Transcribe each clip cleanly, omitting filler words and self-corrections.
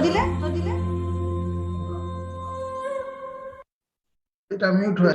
দিলে এটা মিউট হয়ে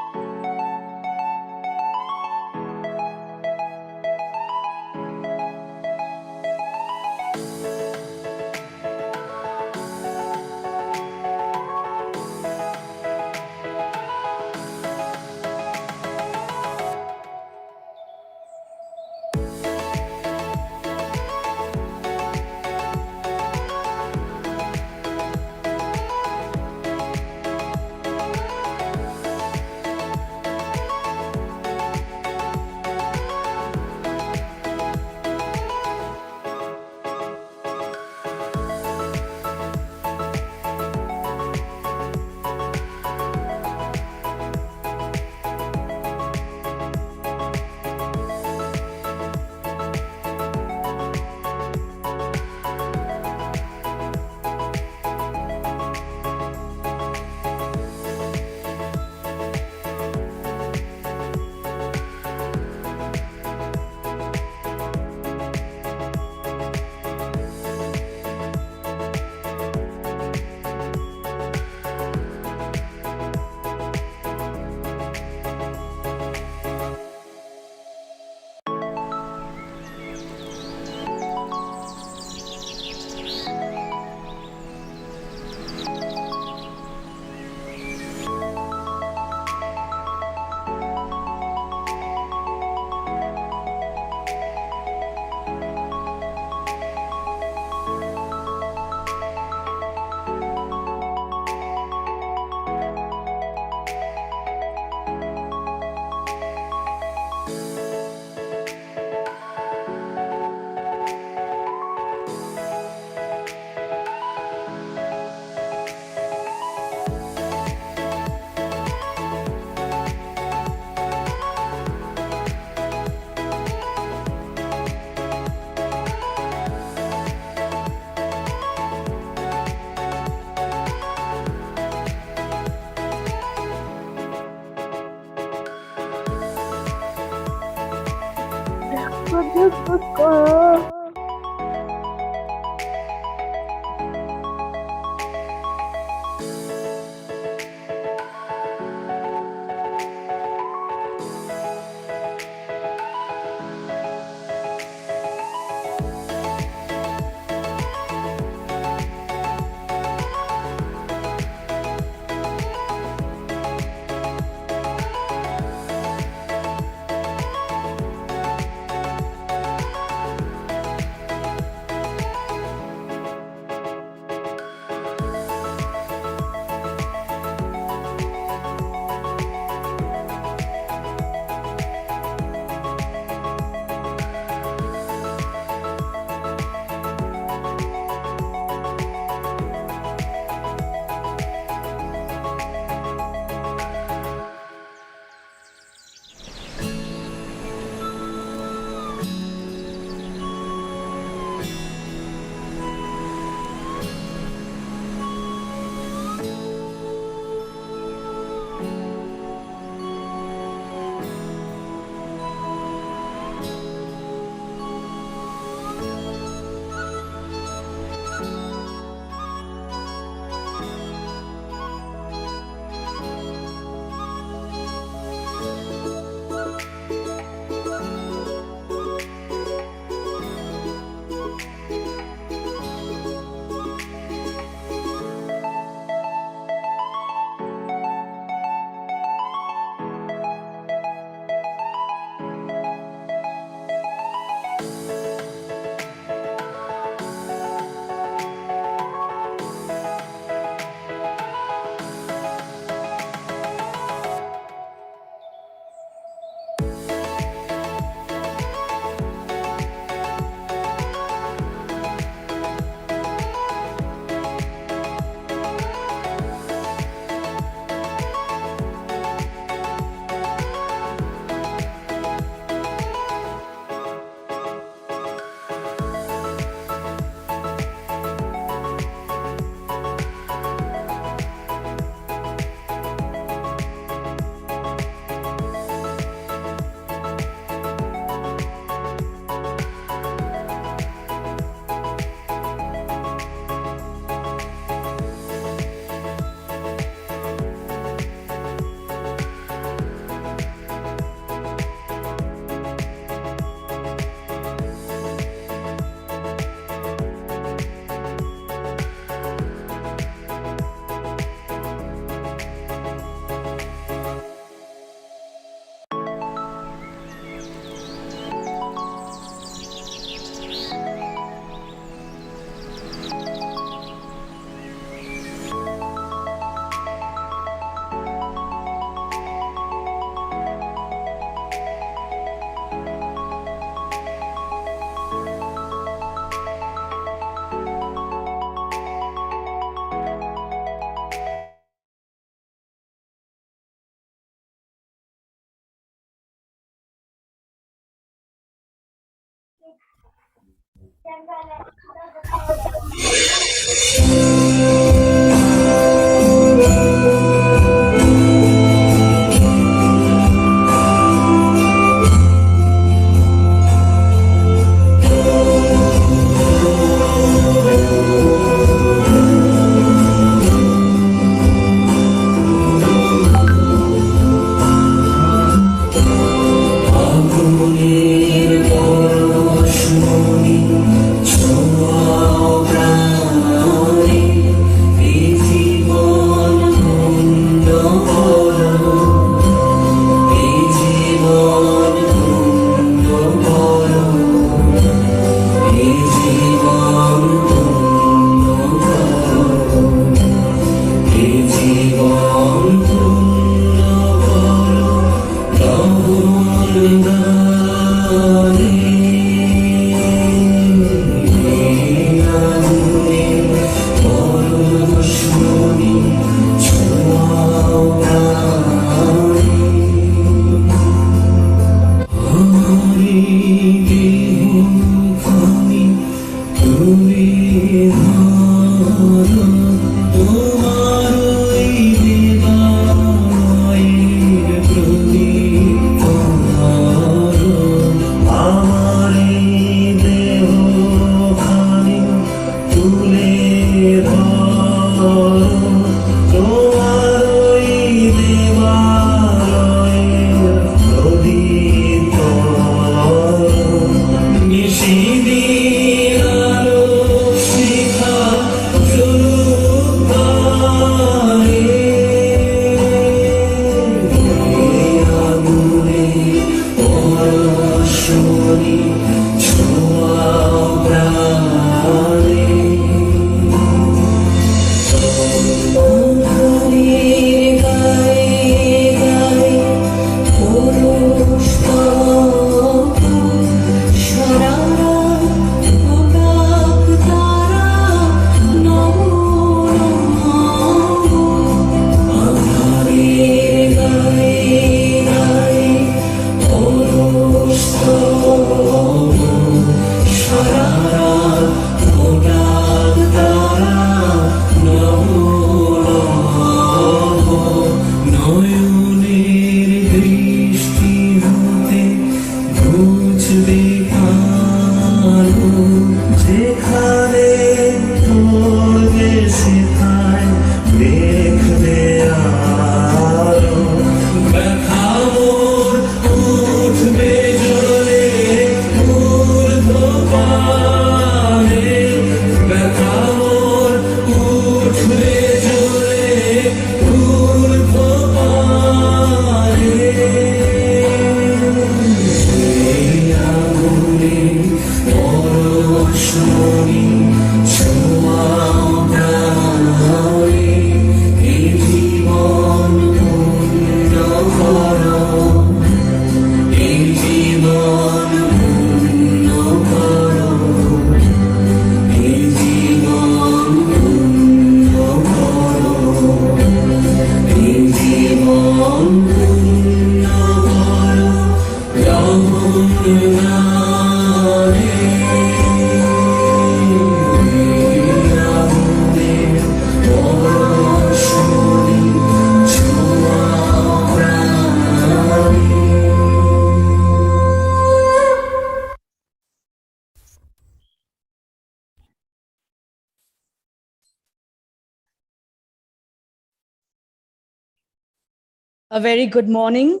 A very good morning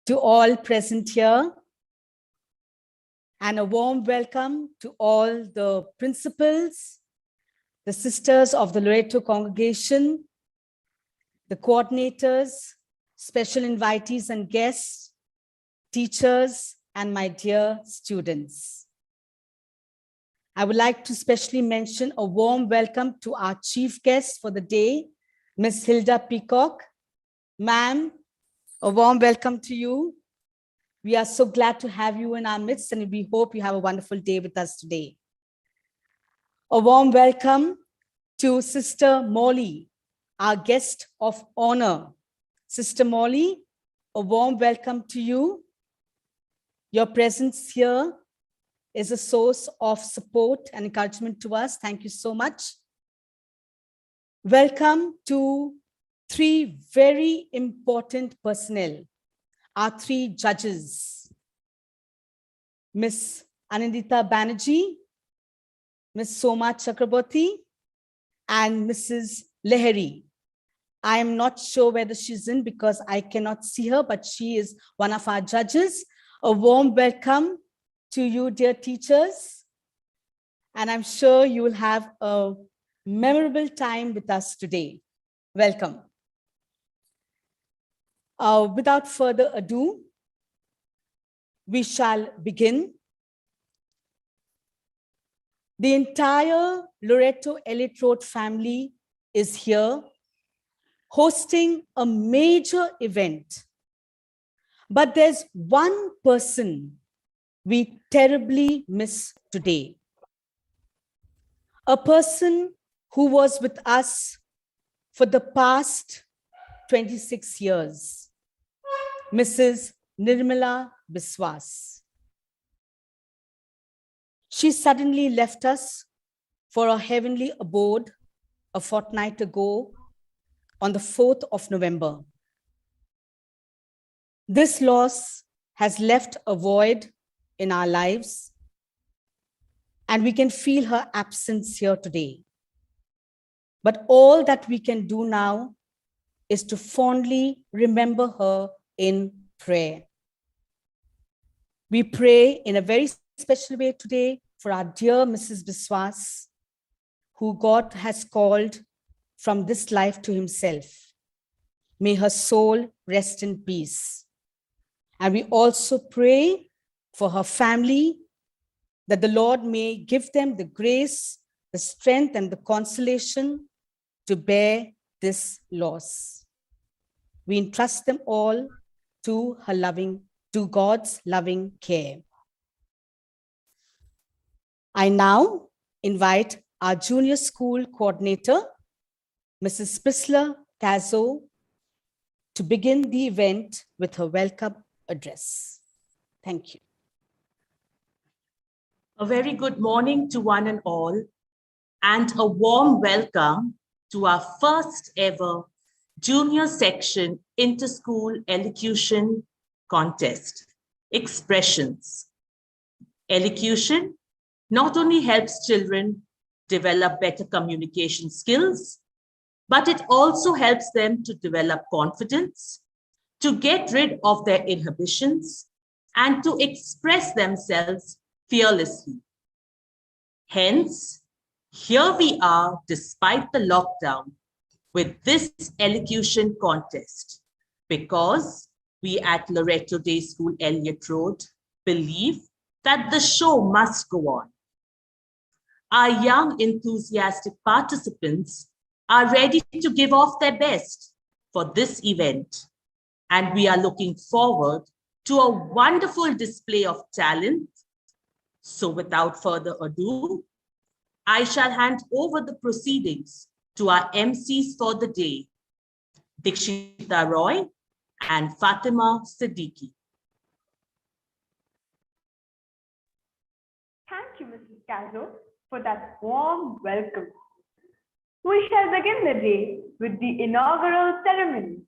to all present here, and a warm welcome to all the principals, the sisters of the Loreto congregation, the coordinators, special invitees and guests, teachers, and my dear students. I would like to specially mention a warm welcome to our chief guest for the day, Ms. Hilda Peacock. Ma'am, a warm welcome to you. We are so glad to have you in our midst, and we hope you have a wonderful day with us today. A warm welcome to Sister Molly, our guest of honor. Sister Molly, a warm welcome to you. Your presence here is a source of support and encouragement to us. Thank you so much. Welcome to three very important personnel, our three judges, Miss Anindita Banerjee, Miss Soma Chakraborty, and Mrs. Lahiri. I am not sure whether she's in because I cannot see her, but she is one of our judges. A warm welcome to you, dear teachers. And I'm sure you will have a memorable time with us today. Welcome. Without further ado, we shall begin. The entire Loreto Elliot Road family is here, hosting a major event. But there's one person we terribly miss today. A person who was with us for the past 26 years, Mrs. Nirmala Biswas. She suddenly left us for a heavenly abode a fortnight ago on the 4th of November. This loss has left a void in our lives, and we can feel her absence here today. But all that we can do now is to fondly remember her in prayer. We pray in a very special way today for our dear Mrs. Biswas, who God has called from this life to himself. May her soul rest in peace. And we also pray for her family, that the Lord may give them the grace, the strength, and the consolation to bear this loss. We entrust them all to God's loving care. I now invite our junior school coordinator, Mrs. Priscilla Tazo, to begin the event with her welcome address. Thank you. A very good morning to one and all, and a warm welcome to our first ever junior section inter-school elocution contest, Expressions. Elocution not only helps children develop better communication skills, but it also helps them to develop confidence, to get rid of their inhibitions, and to express themselves fearlessly. Hence, here we are despite the lockdown with this elocution contest, because we at Loreto Day School, Elliot Road, believe that the show must go on. Our young enthusiastic participants are ready to give off their best for this event, and we are looking forward to a wonderful display of talent. So without further ado, I shall hand over the proceedings to our MCs for the day, Dikshita Roy and Fatima Siddiqui. Thank you, Mrs. Cazo, for that warm welcome. We shall begin the day with the inaugural ceremony.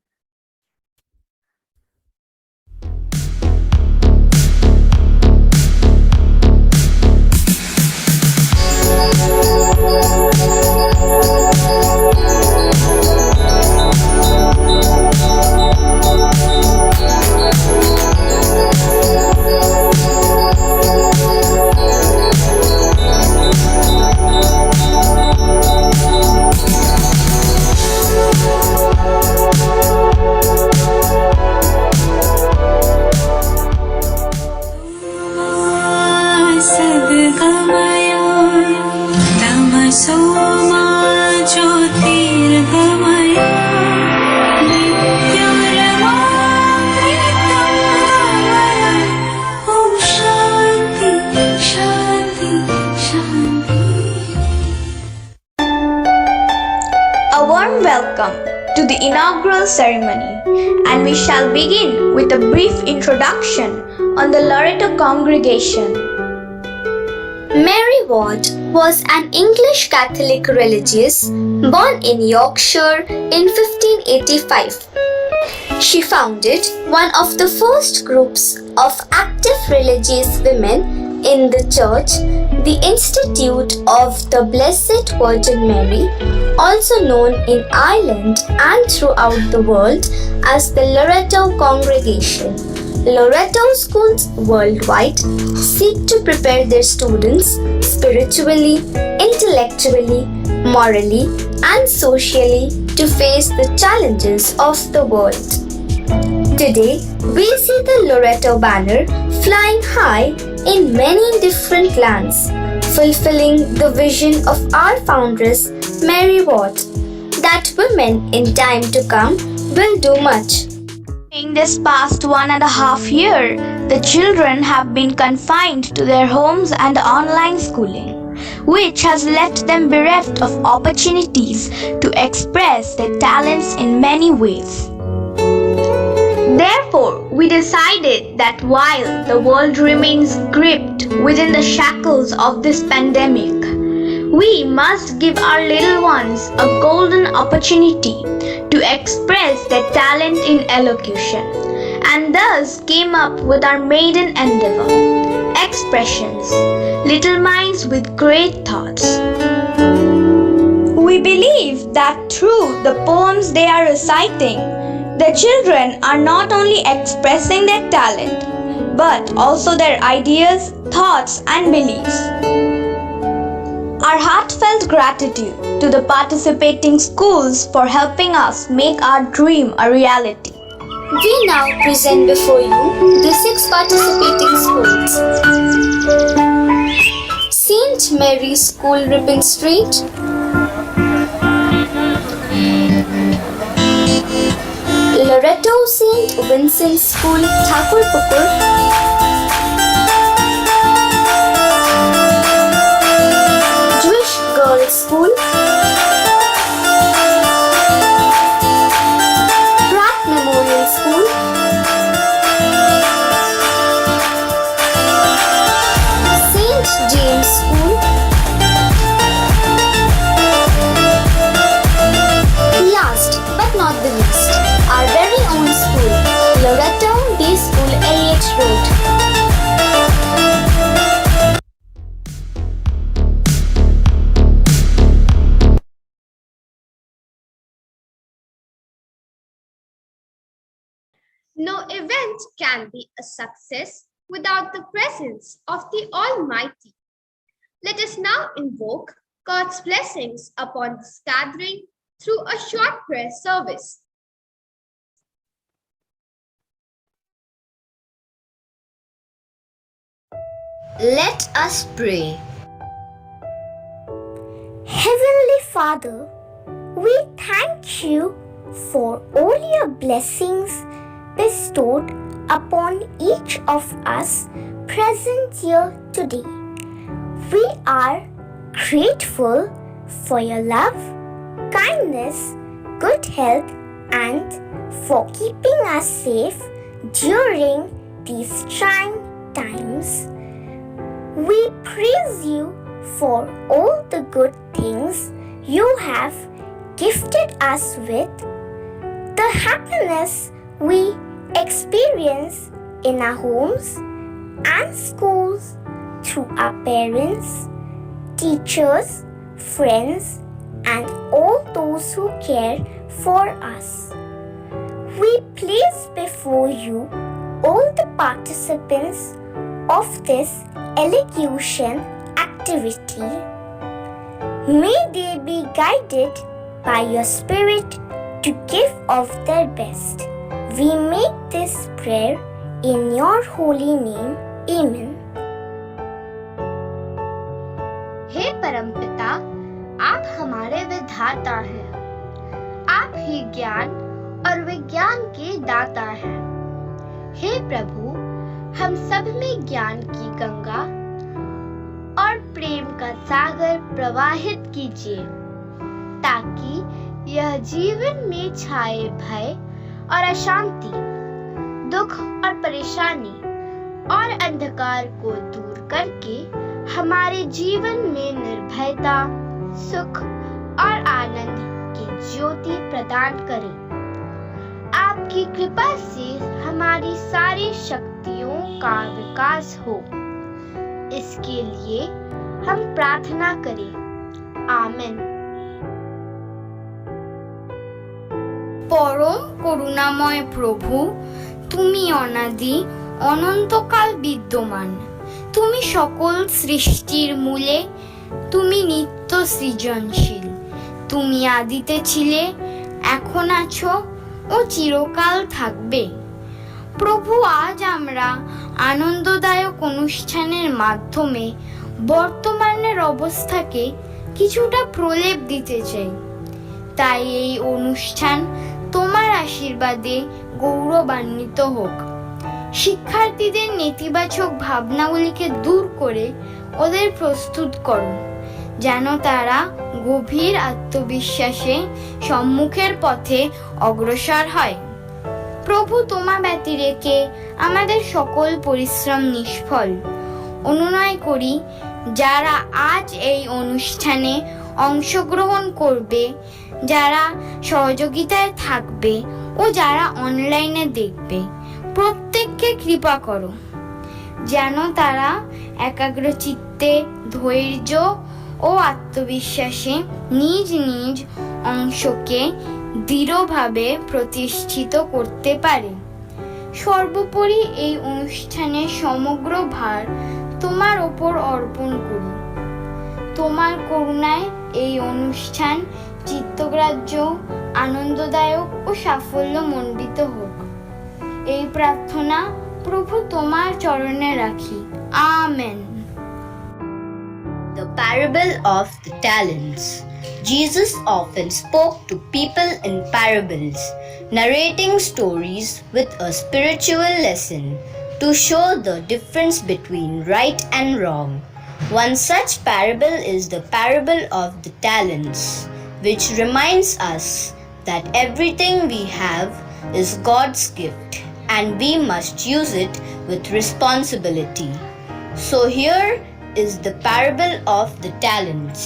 To the inaugural ceremony, and we shall begin with a brief introduction on the Loreto congregation. Mary Ward was an English Catholic religious born in Yorkshire in 1585. She founded one of the first groups of active religious women in the church, the Institute of the Blessed Virgin Mary, also known in Ireland and throughout the world as the Loreto Congregation. Loreto schools worldwide seek to prepare their students spiritually, intellectually, morally, and socially to face the challenges of the world. Today, we see the Loreto banner flying high in many different lands, fulfilling the vision of our foundress, Mary Ward, that women in time to come will do much. In this past 1.5 years, the children have been confined to their homes and online schooling, which has left them bereft of opportunities to express their talents in many ways. Therefore, we decided that while the world remains gripped within the shackles of this pandemic, we must give our little ones a golden opportunity to express their talent in elocution, and thus came up with our maiden endeavor, Expressions, Little Minds with Great Thoughts. We believe that through the poems they are reciting, the children are not only expressing their talent, but also their ideas, thoughts, and beliefs. Our heartfelt gratitude to the participating schools for helping us make our dream a reality. We now present before you the 6 participating schools. St. Mary's School, Ripon Street. Loreto St. Vincent School, Thakurpukur. Jewish Girls School. Pratt Memorial School. St. James School. Last but not the least, our very own school, Loreto Day School, Elliot Road. No event can be a success without the presence of the Almighty. Let us now invoke God's blessings upon this gathering through a short prayer service. Let us pray. Heavenly Father, we thank you for all your blessings bestowed upon each of us present here today. We are grateful for your love, kindness, good health, and for keeping us safe during these trying times. We praise you for all the good things you have gifted us with, the happiness we experience in our homes and schools through our parents, teachers, friends, and all those who care for us. We place before you all the participants of this elocution activity. May they be guided by your spirit to give of their best. We make this prayer in your holy name. Amen. हे परमपिता, आप हमारे विधाता हैं। आप ही ज्ञान और विज्ञान के दाता हैं। हे प्रभु, हम सब में ज्ञान की गंगा और प्रेम का सागर प्रवाहित कीजिए, ताकि यह जीवन में छाए भय और अशांति, दुख और परेशानी और अंधकार को दूर करके हमारे जीवन में निर्भयता, सुख और आनंद की ज्योति प्रदान करें। आपकी कृपा से हमारी सारी शक्तियों का विकास हो, इसके लिए हम प्रार्थना करें। आमीन। পরম করুণাময় প্রভু, তুমি অনাদি অনন্তকাল বিদ্যমান। তুমি সকল সৃষ্টির মূলে, তুমি নিত্য সৃজনশীল। তুমি আদিতে ছিলে, এখন আছো ও চিরকাল থাকবে। প্রভু, আজ আমরা আনন্দদায়ক অনুষ্ঠানের মাধ্যমে বর্তমানের অবস্থাকে কিছুটা প্রলেপ দিতে চাই। তাই এই অনুষ্ঠান তোমার আশীর্বাদে গৌরবান্বিত হোক। শিক্ষার্থীদের নেতিবাচক ভাবনাগুলিকে দূর করে ওদের প্রস্তুত করো, যেন তারা গভীর আত্মবিশ্বাসে সম্মুখের পথে অগ্রসর হয়। প্রভু, তোমা ব্যতি রেখে আমাদের সকল পরিশ্রম নিষ্ফল। অনুনয় করি, যারা আজ এই অনুষ্ঠানে অংশগ্রহণ করবে, যারা সহযোগিতায় থাকবে ও যারা অনলাইনে দেখবে, প্রত্যেককে কৃপা করো, যেন তারা একাগ্রচিত্তে, ধৈর্য ও আত্মবিশ্বাসে নিজ নিজ অংশকে দৃঢ়ভাবে প্রতিষ্ঠিত করতে পারে। সর্বোপরি এই অনুষ্ঠানের সমগ্র ভার তোমার ওপর অর্পণ করি। তোমার করুণায় এই অনুষ্ঠান চিত্তগ্রাহ্য, আনন্দদায়ক ও সাফল্যমণ্ডিত হোক। এই প্রার্থনা প্রভু তোমার চরণে রাখি। Amen. The parable of the talents. Jesus often spoke to people in parables, narrating stories with a spiritual lesson to show the difference between right and wrong. One such parable is the parable of the talents, which reminds us that everything we have is God's gift and we must use it with responsibility. So here is the parable of the talents.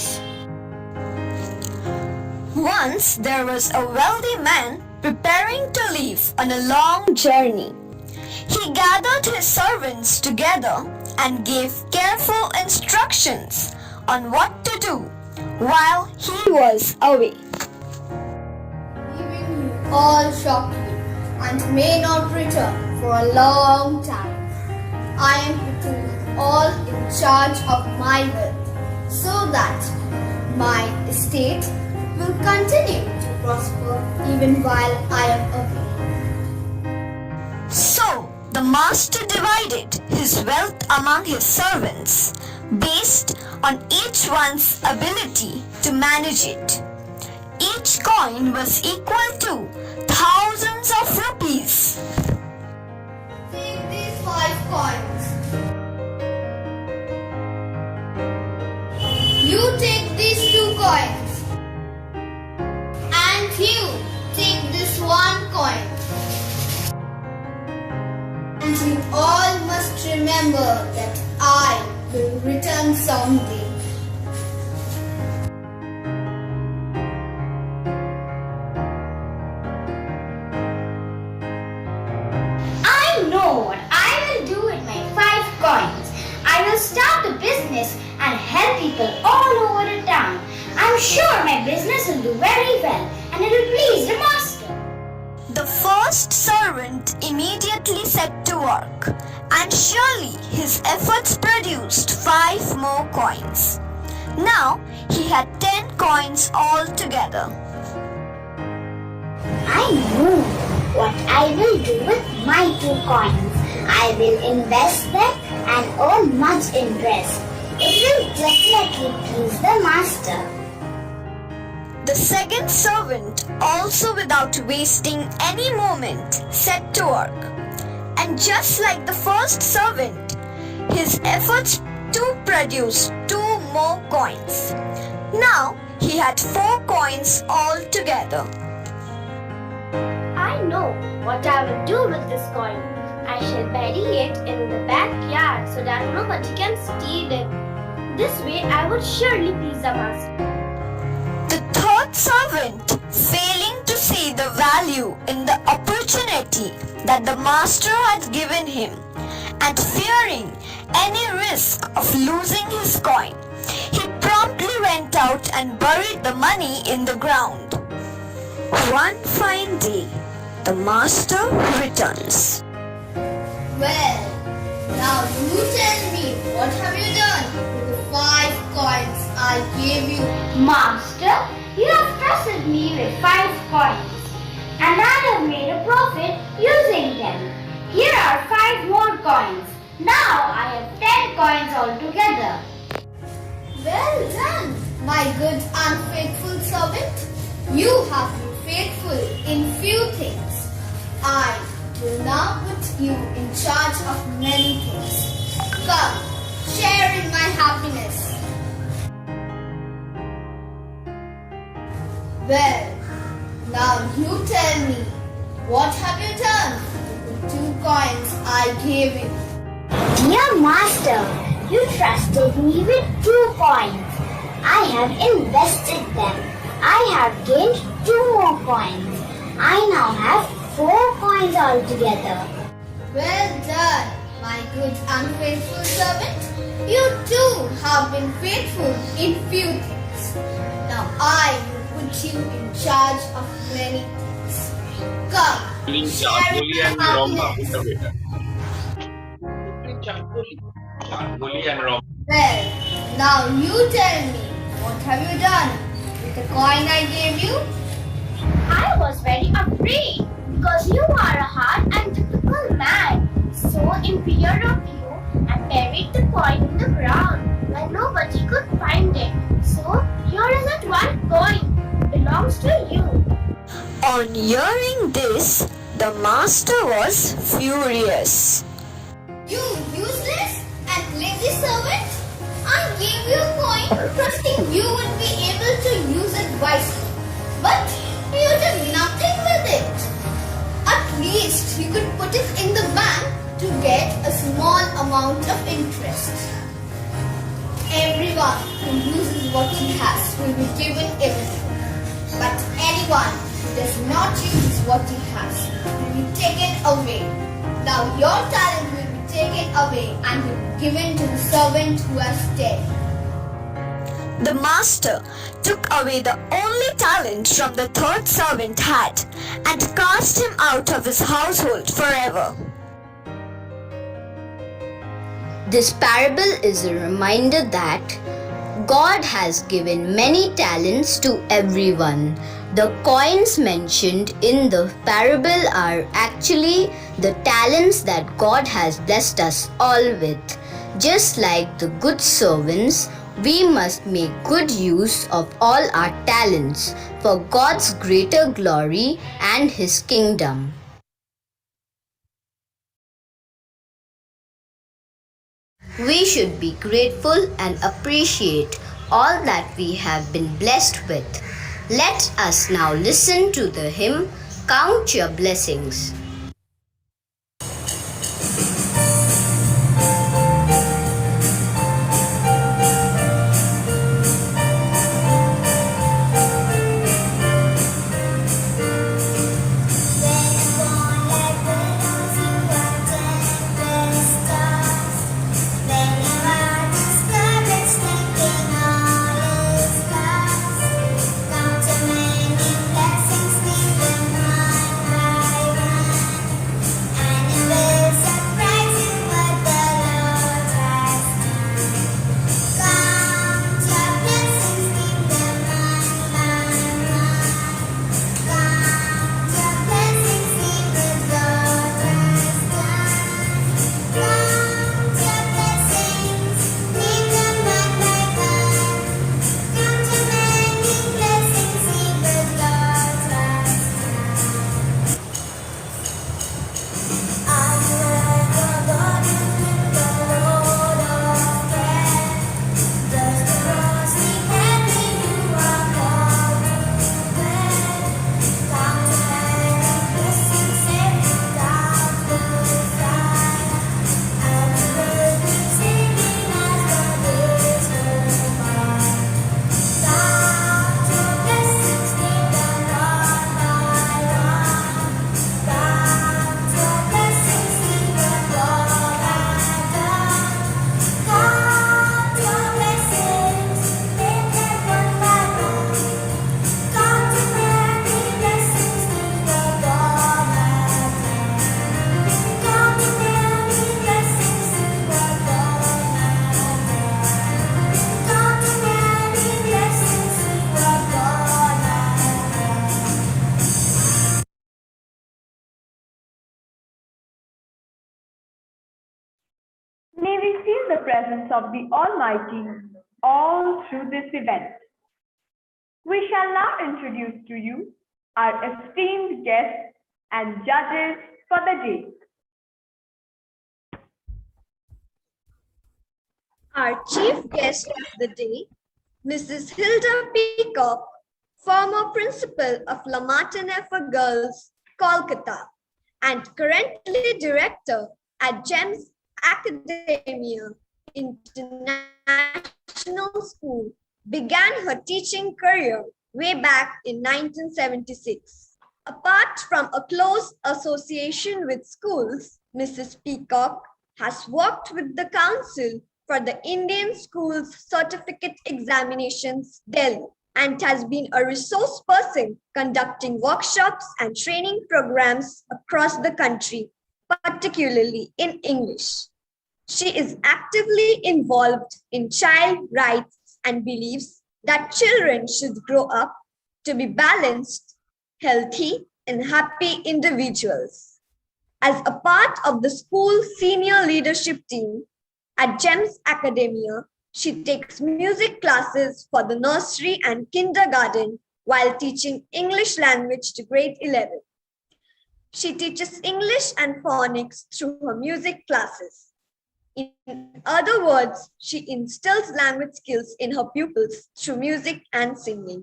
Once there was a wealthy man preparing to leave on a long journey. He gathered his servants together and gave careful instructions on what to do while he was away. Even you all shortly and may not return for a long time. I am putting all in charge of my wealth, so that my estate will continue to prosper even while I am away. So the master divided his wealth among his servants based on each one's ability to manage it. Each coin was equal to thousands of rupees. Take these 5 coins. You take these 2 coins. And you take this 1 coin. And you all must remember that I will return someday. I know what I will do with my 5 coins. I will start a business and help people all over the town. I'm sure my business will do very well and it will please the master. The first servant immediately set to work, and surely his efforts produced 5 more coins. Now he had 10 coins altogether. I know what I will do with my 2 coins. I will invest them and earn much interest. It will definitely please the master. The second servant, also without wasting any moment, set to work. And just like the first servant, his efforts too produced 2 more coins. Now he had 4 coins altogether. I know what I will do with this coin. I shall bury it in the backyard so that nobody can steal it. This way I would surely please the master. The third servant, failing to see the value in the opportunity that the master had given him, and fearing any risk of losing his coin, he promptly went out and buried the money in the ground. One fine day, the master returns. Well, now you tell me, what have you done with the 5 coins I gave you? Master, you have trusted me with 5 coins, and I have made a profit using them. Here are 5 more coins. Now I have 10 coins altogether. Well done, my good and faithful servant. You have been faithful in few things. I will now put you in charge of many things. Come, share in my happiness. Well, now you tell me, what have you done with the 2 coins I gave you? Dear master, you trusted me with 2 coins. I have invested them. I have gained 2 more coins. I now have 4 coins altogether. Well done, my good and faithful servant. You too have been faithful in few things. Now I will put you in charge of many things. Come, share in my happiness. Well, now you tell me, what have you done with the coin I gave you? I was very afraid because you are a hard and difficult man. So in fear of you, I buried the coin in the ground where nobody could find it. So here is that 1 coin. It belongs to you. On hearing this, the master was furious. You useless and lazy servant! I gave you a coin trusting you would be able to use it wisely. But you did nothing with it. At least you could put it in the bank to get a small amount of interest. Everyone who uses what he has will be given everything. But anyone who does not use what he has will be taken away. Now your talent will be taken away and will be given to the servant who has stayed. The master took away the only talent from the third servant had and cast him out of his household forever. This parable is a reminder that God has given many talents to everyone. The coins mentioned in the parable are actually the talents that God has blessed us all with. Just like the good servants, we must make good use of all our talents for God's greater glory and His kingdom. We should be grateful and appreciate all that we have been blessed with. Let us now listen to the hymn, Count Your Blessings. May we feel the presence of the Almighty all through this event. We shall now introduce to you our esteemed guests and judges for the day. Our chief guest of the day, Mrs. Hilda Peacock, former principal of La Martiniere for Girls, Kolkata, and currently director at GEMS Academia International School, began her teaching career way back in 1976. Apart from a close association with schools, Mrs. Peacock has worked with the Council for the Indian Schools Certificate Examinations, Delhi, and has been a resource person conducting workshops and training programs across the country, particularly in English. She is actively involved in child rights and believes that children should grow up to be balanced, healthy, and happy individuals. As a part of the school senior leadership team at GEMS Academia, she takes music classes for the nursery and kindergarten while teaching English language to grade 11. She teaches English and phonics through her music classes. In other words, she instills language skills in her pupils through music and singing.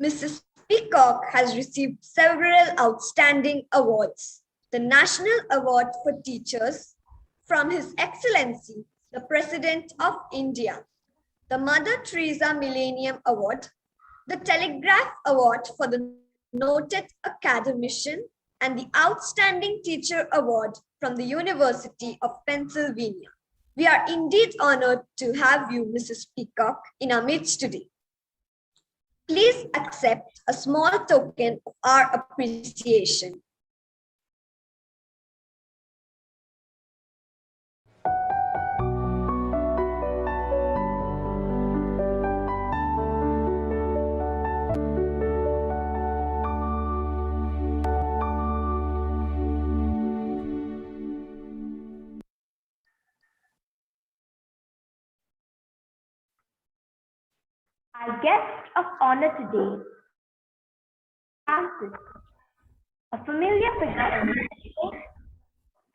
Mrs. Peacock has received several outstanding awards. The National Award for Teachers from His Excellency, the President of India, the Mother Teresa Millennium Award, the Telegraph Award for the Noted Academician, and the Outstanding Teacher Award from the University of Pennsylvania. We are indeed honored to have you, Mrs. Peacock, in our midst today. Please accept a small token of our appreciation. Our guest of honor today, Francis, a familiar figure in history,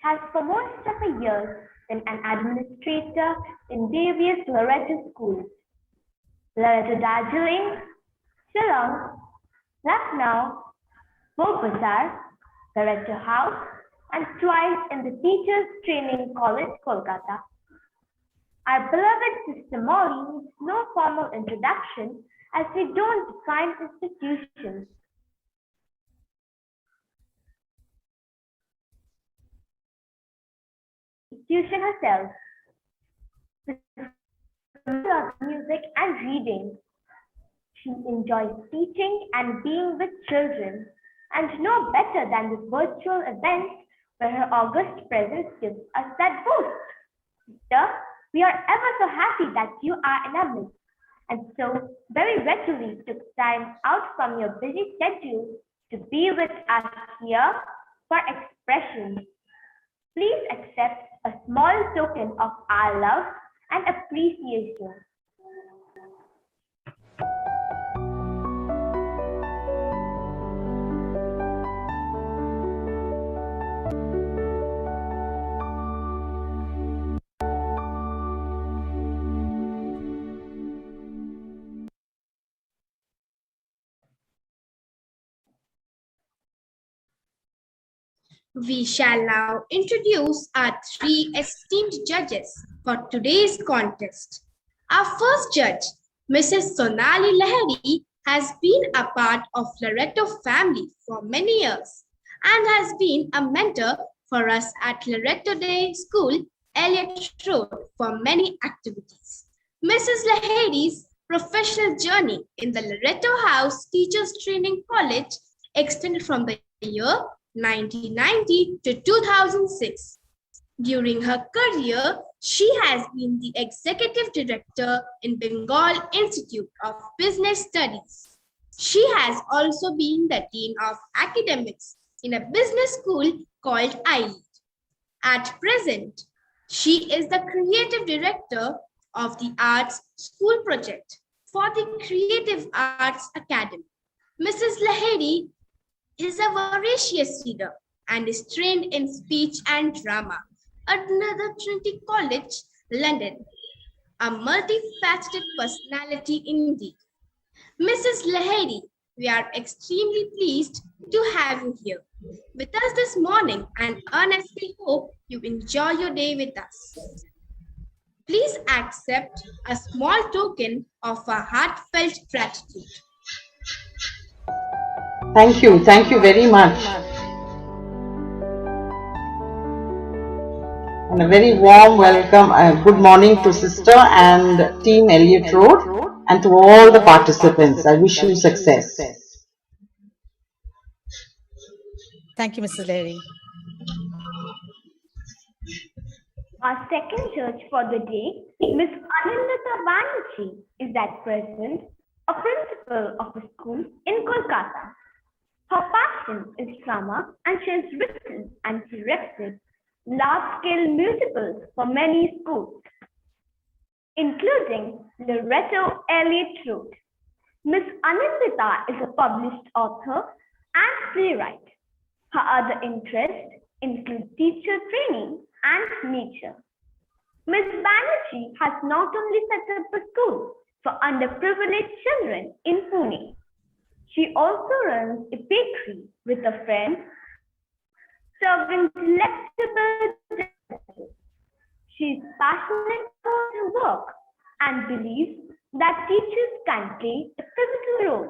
has for most of a year been an administrator in various Loreto schools: Loreto Darjeeling, Shillong, Lucknow, Bhopal, Loreto House, and twice in the Teachers Training College, Kolkata. Our beloved Sister Molly needs no formal introduction as we don't define institutions. Institution herself. With music and reading, she enjoys teaching and being with children, and no better than this virtual event where her august presence gives us that boost. Sister, we are ever so happy that you are in our midst, and so very readily took time out from your busy schedule to be with us here for expression. Please accept a small token of our love and appreciation. We shall now introduce our three esteemed judges for today's contest. Our first judge, Mrs. Sonali Lahiri, has been a part of Loreto family for many years and has been a mentor for us at Loreto Day School, Elliot Road, for many activities. Mrs. Lahiri's professional journey in the Loreto House Teachers Training College extended from the year 1990 to 2006. During her career, she has been the executive director in Bengal Institute of Business Studies. She has also been the dean of academics in a business school called Elliot. At present, She is the creative director of the Arts School Project for the Creative Arts Academy. Mrs. Lahiri is a voracious reader and is trained in speech and drama at another Trinity College, London. A multifaceted personality indeed. Mrs. Lahiri, we are extremely pleased to have you here with us this morning and earnestly hope you enjoy your day with us. Please accept a small token of our heartfelt gratitude. Thank you very much. And a very warm welcome, good morning to Sister and Team Elliot Road and to all the participants. I wish you success. Thank you, Mrs. Lahiri. Our second judge for the day, Ms. Anandita Banerjee, is at present a principal of a school in Kolkata. Her passion is drama and she has written and directed large-scale musicals for many schools, including Loreto, Elliot Road. Ms. Anandita is a published author and playwright. Her other interests include teacher training and nature. Ms. Banerjee has not only set up a school for underprivileged children in Pune, she also runs a bakery with a friend, serving delectable dishes. She is passionate about her work and believes that teachers can play a pivotal role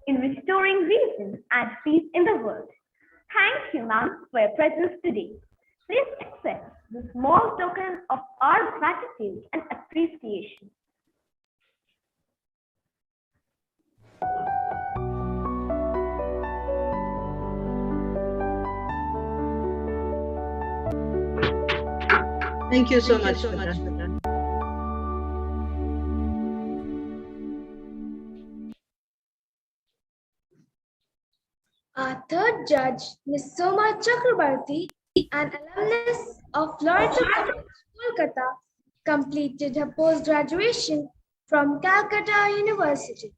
in restoring reason and peace in the world. Thank you, ma'am, for your presence today. Please accept the small token of our gratitude and appreciation. Thank you so much. Our third judge, Ms. Soma Chakrabarti, an alumnus of Loreto College, Kolkata, completed her post-graduation from Calcutta University.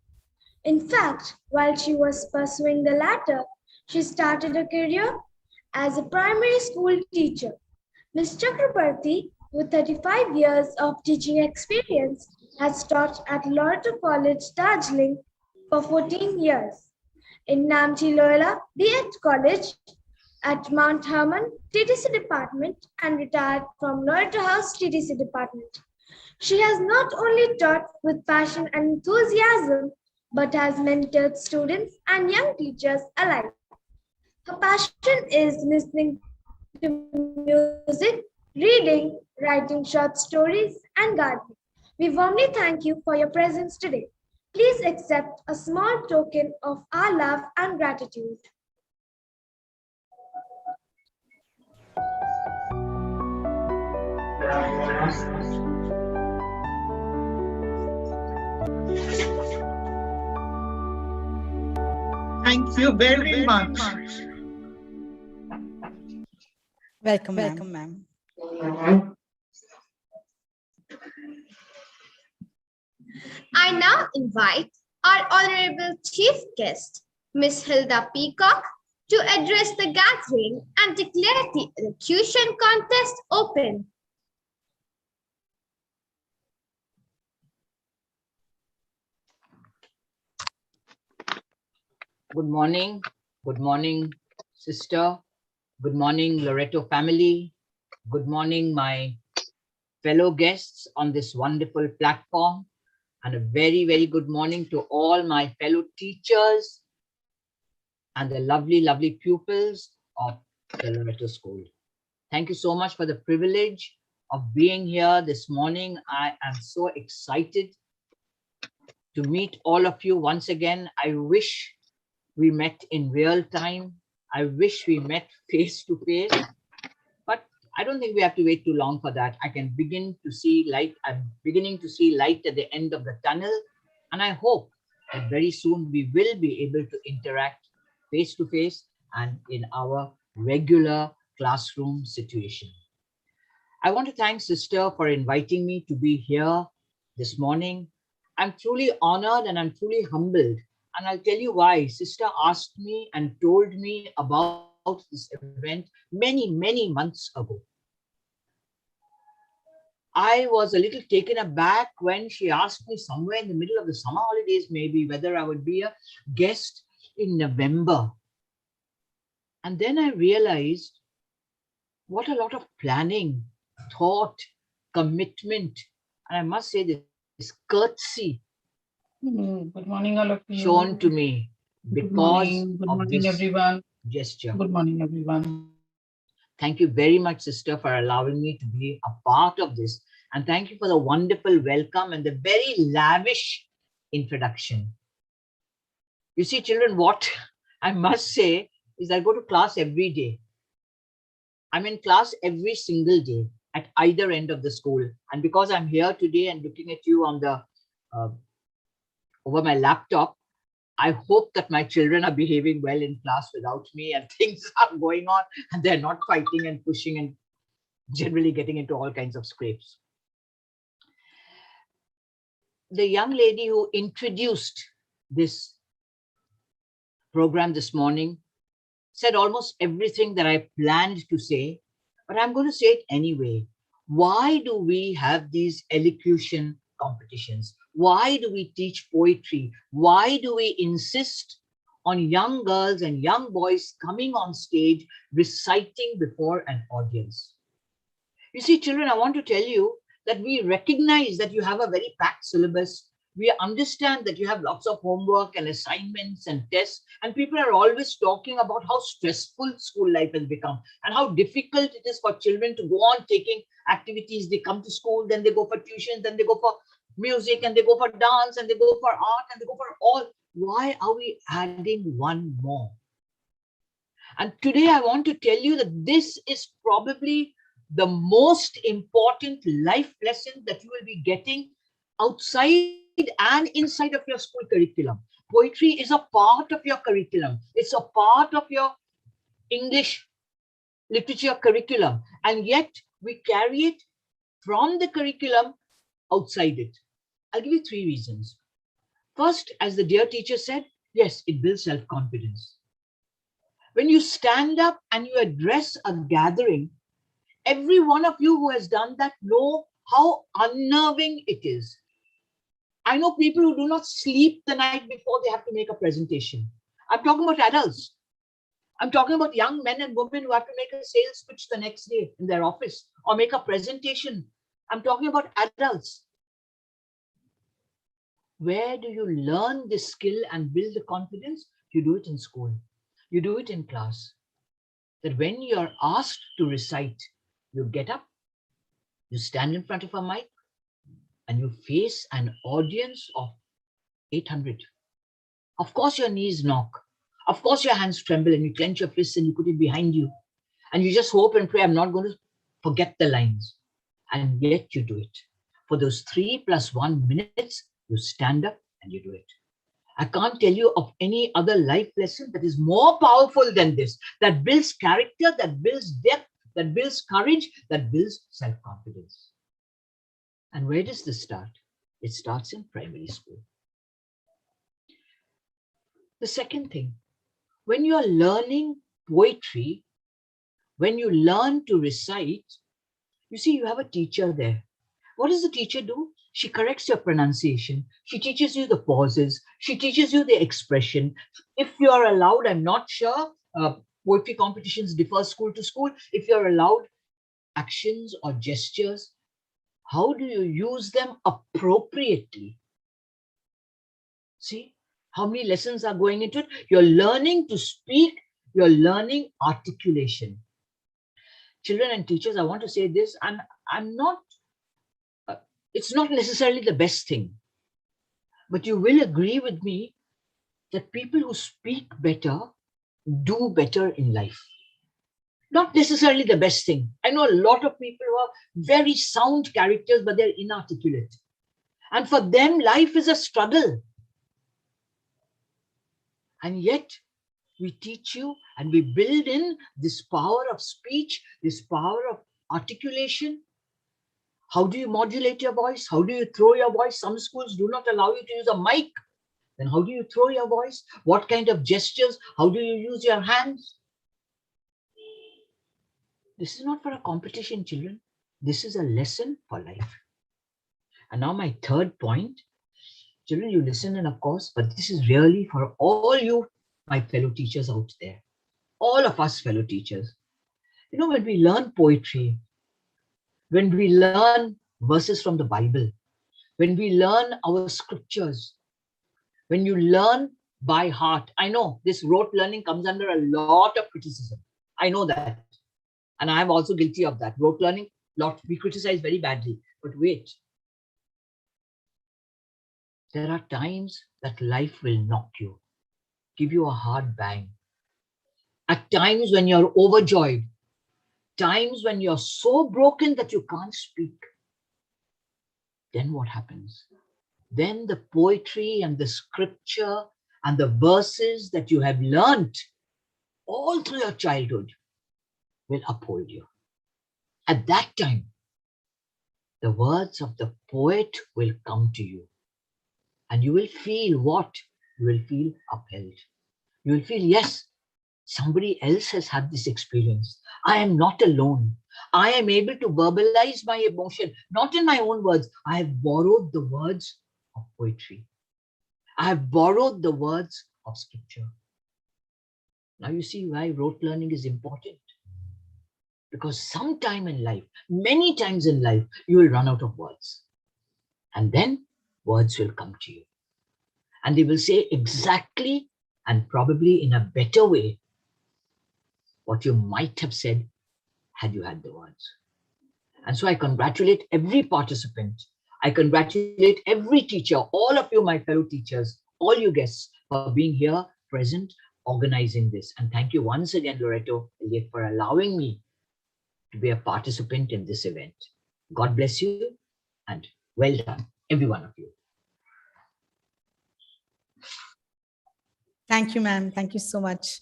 In fact, while she was pursuing the latter, she started a career as a primary school teacher. Ms. Chakrabarti, with 35 years of teaching experience, has taught at Loreto College, Darjeeling for 14 years, in Namchi Loyola B.Ed College, at Mount Hermon TTC Department, and retired from Loreto House TTC Department. She has not only taught with passion and enthusiasm, but has mentored students and young teachers alike. Her passion is listening to music, reading, writing short stories, and gardening. We warmly thank you for your presence today. Please accept a small token of our love and gratitude. Thank you very much. Welcome, ma'am. I now invite our Honorable Chief Guest, Ms. Hilda Peacock, to address the gathering and declare the elocution contest open. Good morning, sister. Good morning, Loreto family. Good morning, my fellow guests on this wonderful platform. And a very, very good morning to all my fellow teachers and the lovely, lovely pupils of the Loreto School. Thank you so much for the privilege of being here this morning. I am so excited to meet all of you once again. I wish we met in real time. I wish we met face to face, but I don't think we have to wait too long for that. I can begin to see light. I'm beginning to see light at the end of the tunnel. And I hope that very soon we will be able to interact face to face and in our regular classroom situation. I want to thank Sister for inviting me to be here this morning. I'm truly honored and I'm truly humbled. And I'll tell you why. Sister asked me and told me about this event many months ago. I was a little taken aback when she asked me somewhere in the middle of the summer holidays, maybe, whether I would be a guest in November. And then I realized what a lot of planning, thought, commitment, and I must say this courtesy Good morning, all of you. shown to me because of this everyone. gesture. Good morning, everyone. Thank you very much, Sister, for allowing me to be a part of this. And thank you for the wonderful welcome and the very lavish introduction. You see, children, what I must say is I go to class every day. I'm in class every single day at either end of the school. And because I'm here today and looking at you on the over my laptop, I hope that my children are behaving well in class without me and things are going on and they're not fighting and pushing and generally getting into all kinds of scrapes. The young lady who introduced this program this morning said almost everything that I planned to say, but I'm going to say it anyway. Why do we have these elocution competitions? Why do we teach poetry? Why do we insist on young girls and young boys coming on stage reciting before an audience? You see, children, I want to tell you that we recognize that you have a very packed syllabus. We understand that you have lots of homework and assignments and tests, and people are always talking about how stressful school life has become and how difficult it is for children to go on taking activities. They come to school, then they go for tuition, then they go for music, and they go for dance, and they go for art, and they go for all. Why are we adding one more? And today I want to tell you that this is probably the most important life lesson that you will be getting outside and inside of your school curriculum. Poetry is a part of your curriculum. It's a part of your English literature curriculum. And yet we carry it from the curriculum outside it. I'll give you 3 reasons. First, as the dear teacher said, yes, it builds self-confidence. When you stand up and you address a gathering, every one of you who has done that know how unnerving it is. I know people who do not sleep the night before they have to make a presentation. I'm talking about adults. I'm talking about young men and women who have to make a sales pitch the next day in their office or make a presentation. I'm talking about adults. Where do you learn this skill and build the confidence? You do it in school. You do it in class. That when you're asked to recite, you get up, you stand in front of a mic, and you face an audience of 800. Of course, your knees knock. Of course, your hands tremble and you clench your fists and you put it behind you. And you just hope and pray, I'm not going to forget the lines. And yet you do it. For those 3 + 1 minutes, you stand up and you do it. I can't tell you of any other life lesson that is more powerful than this, that builds character, that builds depth, that builds courage, that builds self-confidence. And where does this start? It starts in primary school. The second thing, when you are learning poetry, when you learn to recite, you see, you have a teacher there. What does the teacher do? She corrects your pronunciation. She teaches you the pauses. She teaches you the expression. If you are allowed, I'm not sure, poetry competitions differ school to school. If you're allowed actions or gestures, how do you use them appropriately? See how many lessons are going into it? You're learning to speak. You're learning articulation. Children and teachers, I want to say this, I'm not, it's not necessarily the best thing, but you will agree with me that people who speak better do better in life. Not necessarily the best thing. I know a lot of people who are very sound characters, but they're inarticulate. And for them, life is a struggle. And yet, we teach you and we build in this power of speech, this power of articulation, How do you modulate your voice? How do you throw your voice? Some schools do not allow you to use a mic. Then how do you throw your voice? What kind of gestures? How do you use your hands? This is not for a competition, children. This is a lesson for life. And now my third point. Children, you listen, and of course, but this is really for all you, my fellow teachers out there. All of us fellow teachers. You know, when we learn poetry, when we learn verses from the Bible, when we learn our scriptures, when you learn by heart, I know this rote learning comes under a lot of criticism. I know that. And I'm also guilty of that. Rote learning, we criticize very badly. But wait. There are times that life will knock you, give you a hard bang. At times when you're overjoyed, times when you're so broken that you can't speak. Then what happens? Then the poetry and the scripture and the verses that you have learnt all through your childhood will uphold you. At that time, the words of the poet will come to you. And you will feel what? You will feel upheld. You will feel, yes, somebody else has had this experience. I am not alone. I am able to verbalize my emotion, not in my own words. I have borrowed the words of poetry. I have borrowed the words of scripture. Now you see why rote learning is important. Because sometime in life, many times in life, you will run out of words. And then words will come to you. And they will say exactly and probably in a better way what you might have said had you had the words. And so I congratulate every participant. I congratulate every teacher, all of you, my fellow teachers, all you guests for being here, present, organizing this. And thank you once again, Loreto, Elliot, for allowing me to be a participant in this event. God bless you and well done, every one of you. Thank you, ma'am. Thank you so much.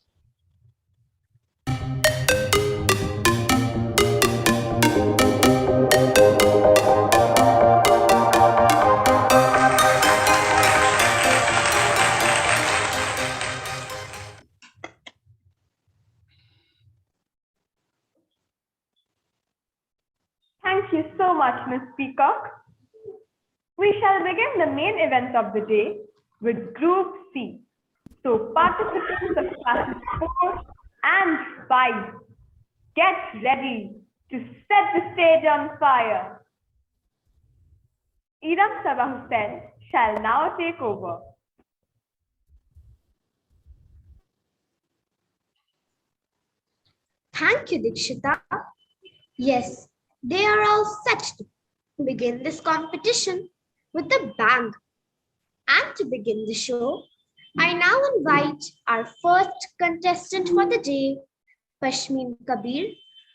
Thank you so much, Ms. Peacock. We shall begin the main event of the day with Group C. So participants of classes 4 and 5, get ready to set the stage on fire. Idam Sabah Hussain shall now take over. Thank you, Dikshita. Yes, they are all set to begin this competition with a bang. And to begin the show, I now invite our first contestant for the day, Pashmeen Kabir,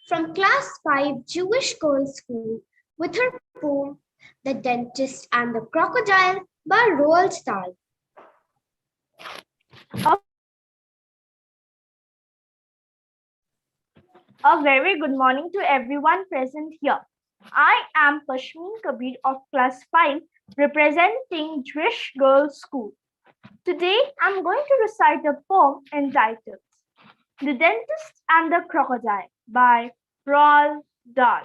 from Class 5 Jewish Girls School, with her poem, The Dentist and the Crocodile by Roald Dahl. A very good morning to everyone present here. I am Pashmeen Kabir of Class 5, representing Jewish Girls School. Today, I'm going to recite a poem entitled The Dentist and the Crocodile by Roald Dahl.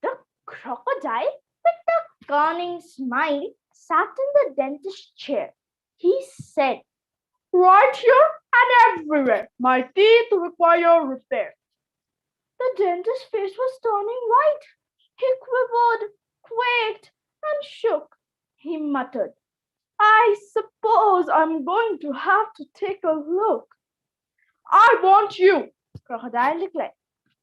The crocodile, with a cunning smile, sat in the dentist's chair. He said, "Right here and everywhere, my teeth require repair." The dentist's face was turning white. He quivered, quaked, and shook. He muttered, "I suppose I'm going to have to take a look." "I want you," Crocodile declared,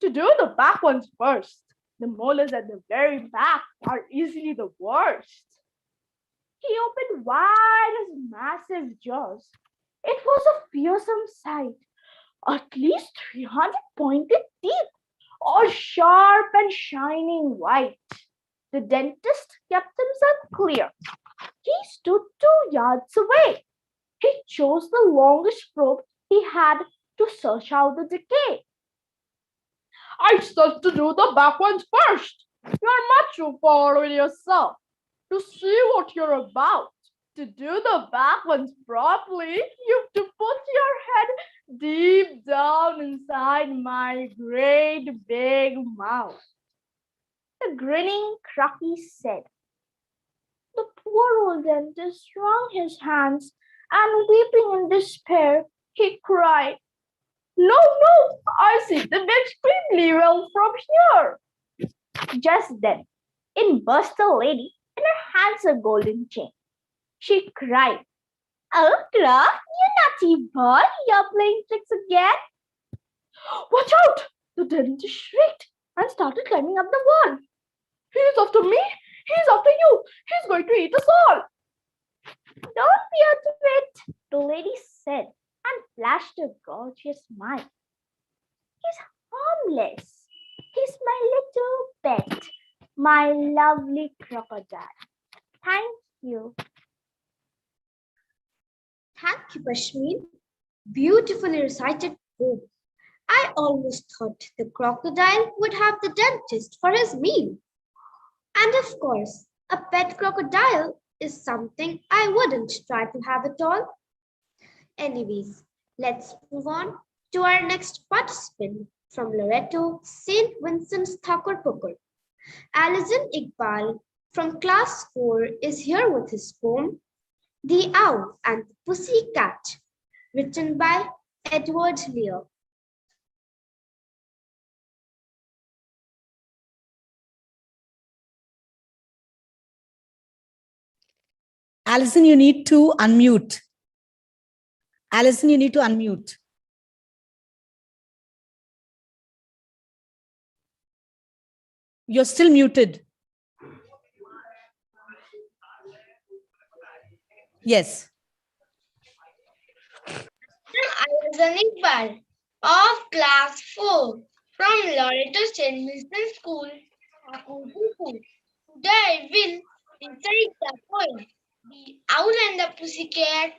"to do the back ones first. The molars at the very back are easily the worst." He opened wide his massive jaws. It was a fearsome sight. At least 300 pointed teeth, all sharp and shining white. The dentist kept himself clear. He stood 2 yards away. He chose the longest probe he had to search out the decay. I said to do the back ones first. You're much too far with yourself to see what you're about. To do the back ones properly, you have to put your head deep down inside my great big mouth. The grinning Crocky said. The poor old dentist wrung his hands and, weeping in despair, he cried, No, I see them extremely well from here. Just then, in burst a lady, in her hands a golden chain. She cried, Oh, Croc, you naughty boy, you're playing tricks again. Watch out! The dentist shrieked and started climbing up the wall. He's after me! He's after you! He's going to eat us all! Don't be afraid, the lady said and flashed a gorgeous smile. He's harmless. He's my little pet, my lovely crocodile. Thank you. Thank you, Pashmeen. Beautifully recited poem. I almost thought the crocodile would have the dentist for his meal. And of course, a pet crocodile is something I wouldn't try to have at all. Anyways, let's move on to our next participant from Loreto, St. Vincent's Thakur Pukur. Alison Iqbal from class 4 is here with his poem, The Owl and the Pussy Cat, written by Edward Lear. Alison, you need to unmute. Alison, you need to unmute. You're still muted. Yes. Alison Iqbal of class 4 from Loreto St. Vincent School. Today I will recite the poem The Owl and the Pussycat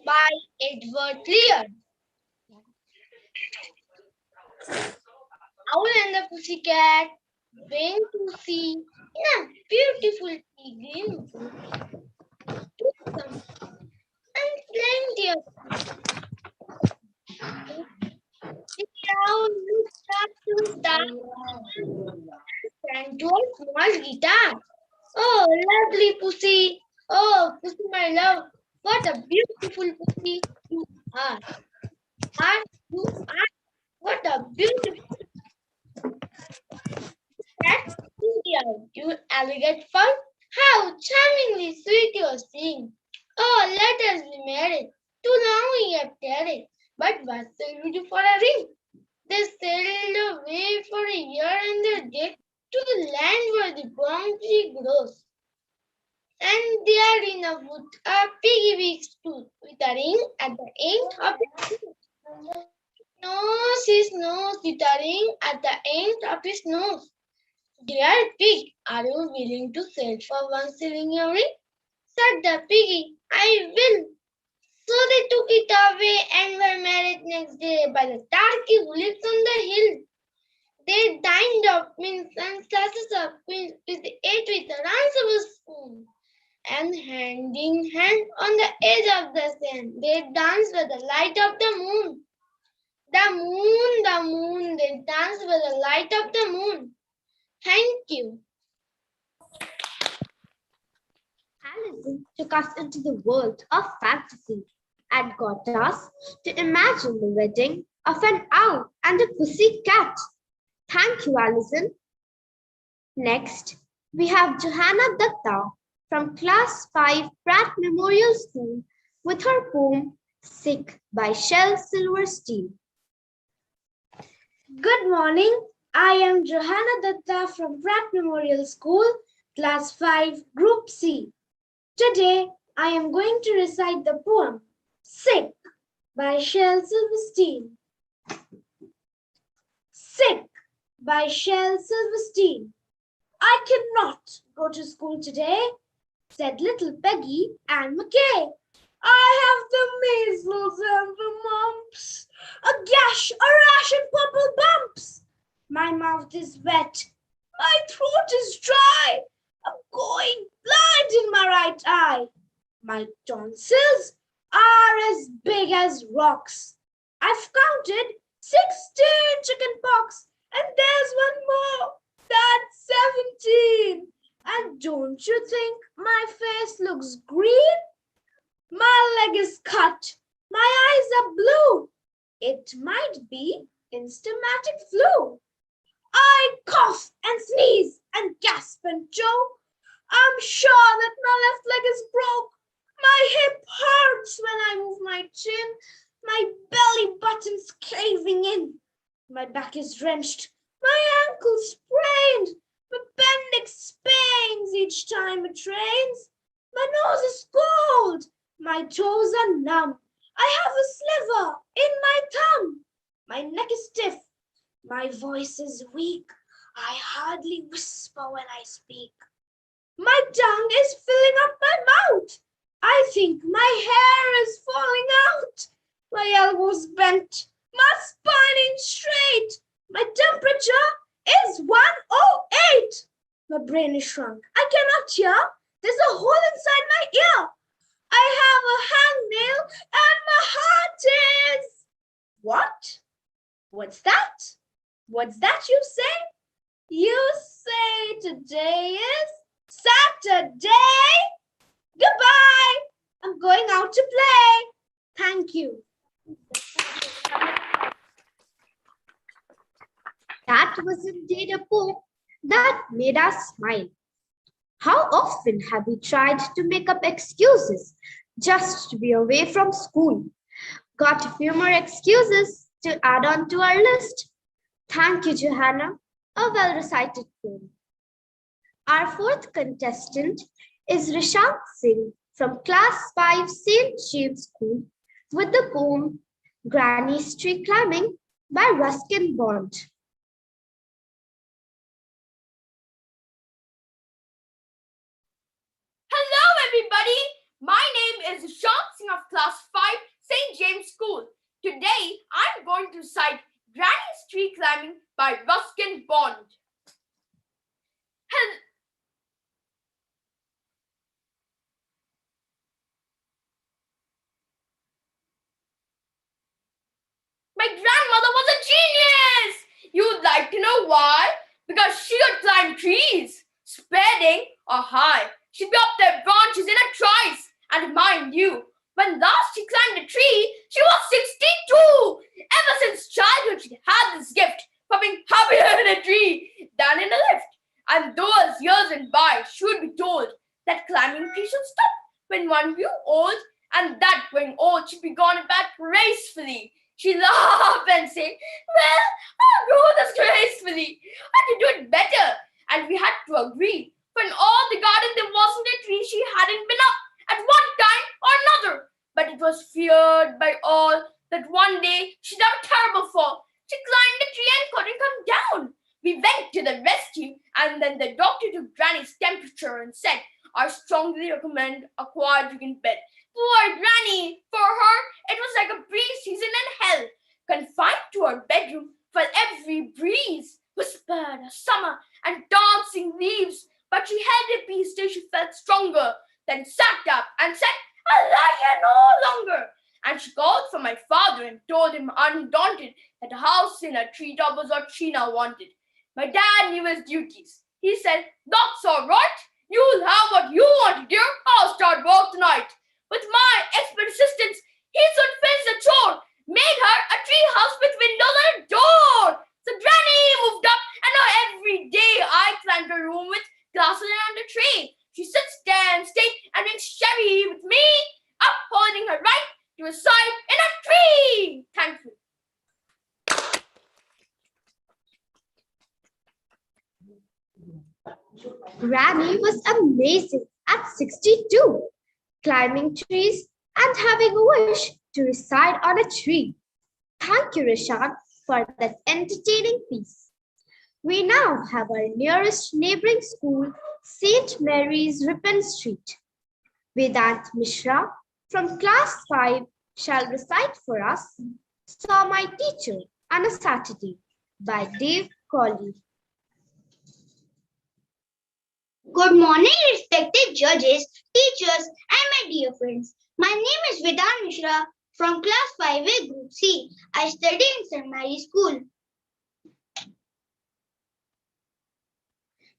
by Edward Lear. Owl and the Pussycat went to sea in a beautiful sea green boat and plenty of the owl looked up to the stars and to a small guitar. Oh, lovely pussy! Oh, pussy, my love! What a beautiful pussy you are! You are! What a beautiful cat! You elegant fur! How charmingly sweet you sing! Oh, let us be married! Too long we have tarried, but what shall we do for a ring? They sailed away for a year and a day to the land where the palm tree grows. And there in a wood a piggy wig stood, with a ring at the end of his nose, with a ring at the end of his nose. Dear pig, are you willing to sell for 1 shilling a ring? Said the piggy, I will. So they took it away and were married next day by the darky who lives on the hill. They dined of mince and slices of quince, which they ate with the rounds of a spoon. And hand in hand on the edge of the sand, they danced by the light of the moon. The moon, they danced by the light of the moon. Thank you. Alison took us into the world of fantasy and got us to imagine the wedding of an owl and a pussy cat. Thank you, Alison. Next, we have Johanna Datta from class 5 Pratt Memorial School with her poem Sick by Shel Silverstein. Good morning. I am Johanna Datta from Pratt Memorial School, class 5, group C. Today, I am going to recite the poem Sick by Shel Silverstein. Sick by Shel Silverstein. I cannot go to school today, said little Peggy and McKay. I have the measles and the mumps, a gash, a rash and purple bumps. My mouth is wet. My throat is dry. I'm going blind in my right eye. My tonsils are as big as rocks. I've counted 16 chicken pox, and there's one more. That's 17. And don't you think my face looks green? My leg is cut. My eyes are blue. It might be instamatic flu. I cough and sneeze and gasp and choke. I'm sure that my left leg is broke. My hip hurts when I move my chin. My belly button's caving in. My back is drenched. My ankle sprained. My appendix pains each time it rains. My nose is cold. My toes are numb. I have a sliver in my thumb. My neck is stiff. My voice is weak. I hardly whisper when I speak. My tongue is filling up my mouth. I think my hair is falling out. My elbows bent. My spine is straight. My temperature is 108. My brain is shrunk. I cannot hear. There's a hole inside my ear. I have a hangnail and my heart is... What? What's that? What's that you say? You say today is Saturday? Goodbye. I'm going out to play. Thank you. That was indeed a poem that made us smile. How often have we tried to make up excuses just to be away from school? Got a few more excuses to add on to our list. Thank you, Johanna. A well-recited poem. Our fourth contestant is Rishant Singh from Class 5 St. James School with the poem Granny's Tree Climbing by Ruskin Bond. Hello, everybody. My name is Rishant Singh of Class 5 St. James School. Today, I'm going to recite Granny's Tree Climbing by Ruskin Bond. My grandmother was a genius! You'd like to know why? Because she could climb trees, spreading or high. She'd be up their branches in a trice. And mind you, when last she climbed a tree, she was 62! Ever since childhood, she had this gift for being happier in a tree than in a lift. And though as years went by, she would be told that climbing trees should stop when one grew old, and that growing old should be gone back gracefully. She laughed and said, well, I'll grow this gracefully. I can do it better. And we had to agree. For in all the garden, there wasn't a tree she hadn't been up at one time or another. But it was feared by all that one day she'd have a terrible fall. She climbed the tree and couldn't come down. We went to the rescue, and then the doctor took Granny's temperature and said, I strongly recommend a quiet drinking bed. Poor Granny! For her, it was like a breeze season in hell. Confined to her bedroom, for every breeze whispered a summer and dancing leaves. But she held her peace till she felt stronger, then sat up and said, I'll lie here no longer. And she called for my father and told him undaunted that a house in a treetop was what she now wanted. My dad knew his duties. He said, that's all right. You'll have what you want, dear. I'll start work tonight. With my expert assistance, he soon finished the chore, made her a tree house with windows and a door. So Granny moved up, and now every day I climb her room with glasses around the tree. She sits there and stays and drinks sherry with me, up holding her right to her side in a tree. Thank you. Granny was amazing at 62, climbing trees and having a wish to reside on a tree. Thank you, Rishant, for that entertaining piece. We now have our nearest neighboring school, St. Mary's, Ripon Street. Vedant Mishra from Class 5 shall recite for us, Saw My Teacher on a Saturday by Dave Crawley. Good morning, respected judges, teachers, and my dear friends. My name is Vedant Mishra from Class 5A Group C. I study in St. Mary's School.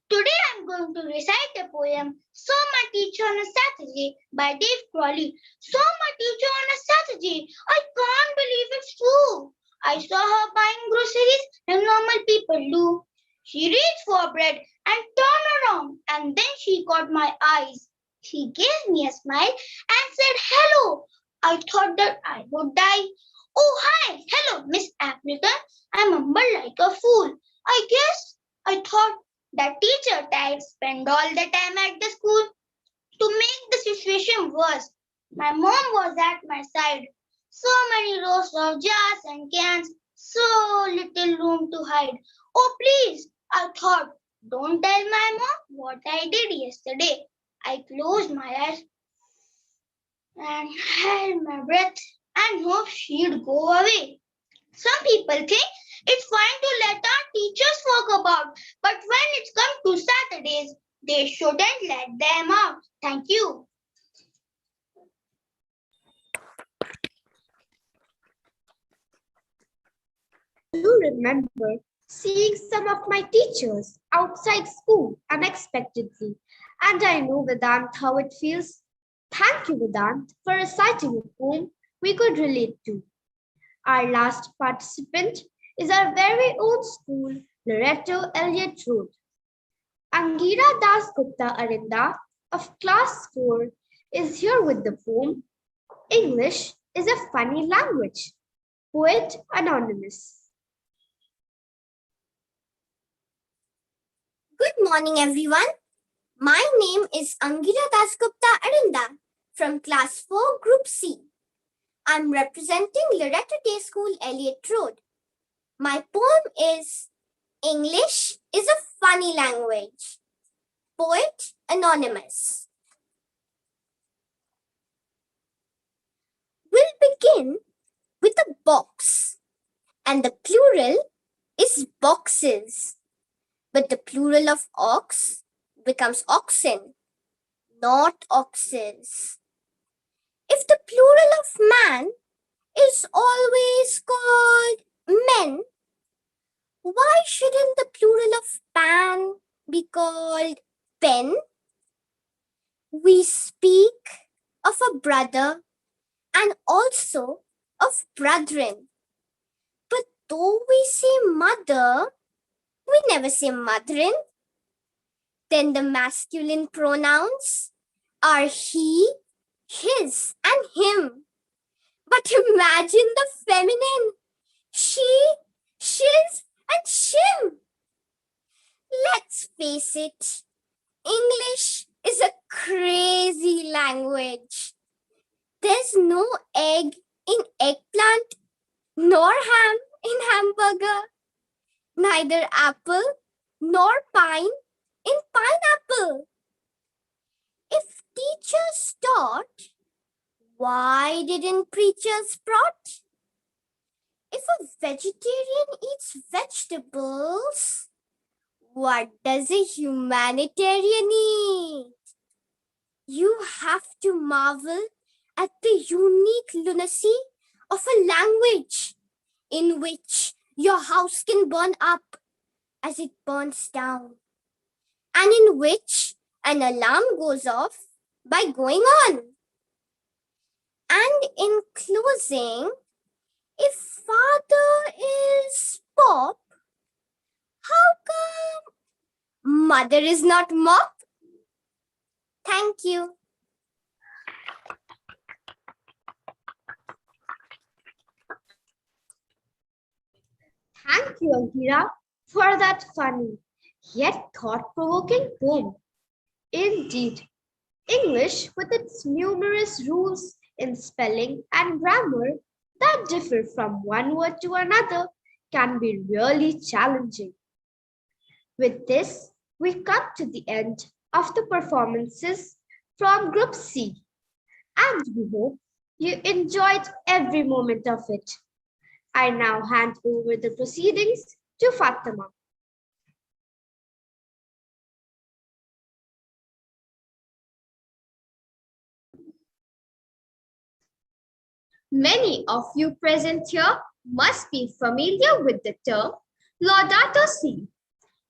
Today I am going to recite a poem, Saw My Teacher on a Saturday by Dave Crawley. Saw my teacher on a Saturday. I can't believe it's true. I saw her buying groceries as normal people do. She reached for bread and turned around, and then she caught my eyes. She gave me a smile and said hello. I thought that I would die. Oh, hi, hello, Miss African. I mumbled like a fool. I thought that teacher type spent all the time at the school. To make the situation worse, my mom was at my side. So many rows of jars and cans, so little room to hide. Oh, please, I thought, don't tell my mom what I did yesterday. I closed my eyes and held my breath and hoped she'd go away. Some people think it's fine to let our teachers talk about, but when it's come to Saturdays, they shouldn't let them out. Thank you. I do remember seeing some of my teachers outside school unexpectedly, and I know, Vedant, how it feels. Thank you, Vedant, for reciting a poem we could relate to. Our last participant is our very old school, Loreto Elliot Road. Angira Das Gupta Arinda of class 4 is here with the poem, English is a Funny Language. Poet Anonymous. Good morning, everyone. My name is Angira Das Gupta Arinda from class 4 group C. I'm representing Loreto Day School, Elliot Road. My poem is English is a Funny Language. Poet Anonymous. We'll begin with a box, and the plural is boxes. But the plural of ox becomes oxen, not oxes. If the plural of man is always called men, why shouldn't the plural of pan be called pen? We speak of a brother and also of brethren. But though we say mother, we never say motherin. Then the masculine pronouns are he, his, and him. But imagine the feminine, she, shiz, and shim. Let's face it, English is a crazy language. There's no egg in eggplant, nor ham in hamburger, neither apple nor pine in pineapple. If teachers taught, why didn't preachers brought? If a vegetarian eats vegetables, what does a humanitarian eat? You have to marvel at the unique lunacy of a language in which your house can burn up as it burns down, and in which an alarm goes off by going on. And in closing, if father is pop, how come mother is not mop? Thank you. Thank you, Angira, for that funny yet thought-provoking poem. Indeed, English, with its numerous rules in spelling and grammar that differ from one word to another, can be really challenging. With this, we come to the end of the performances from Group C, and we hope you enjoyed every moment of it. I now hand over the proceedings to Fatima. Many of you present here must be familiar with the term Laudato Si,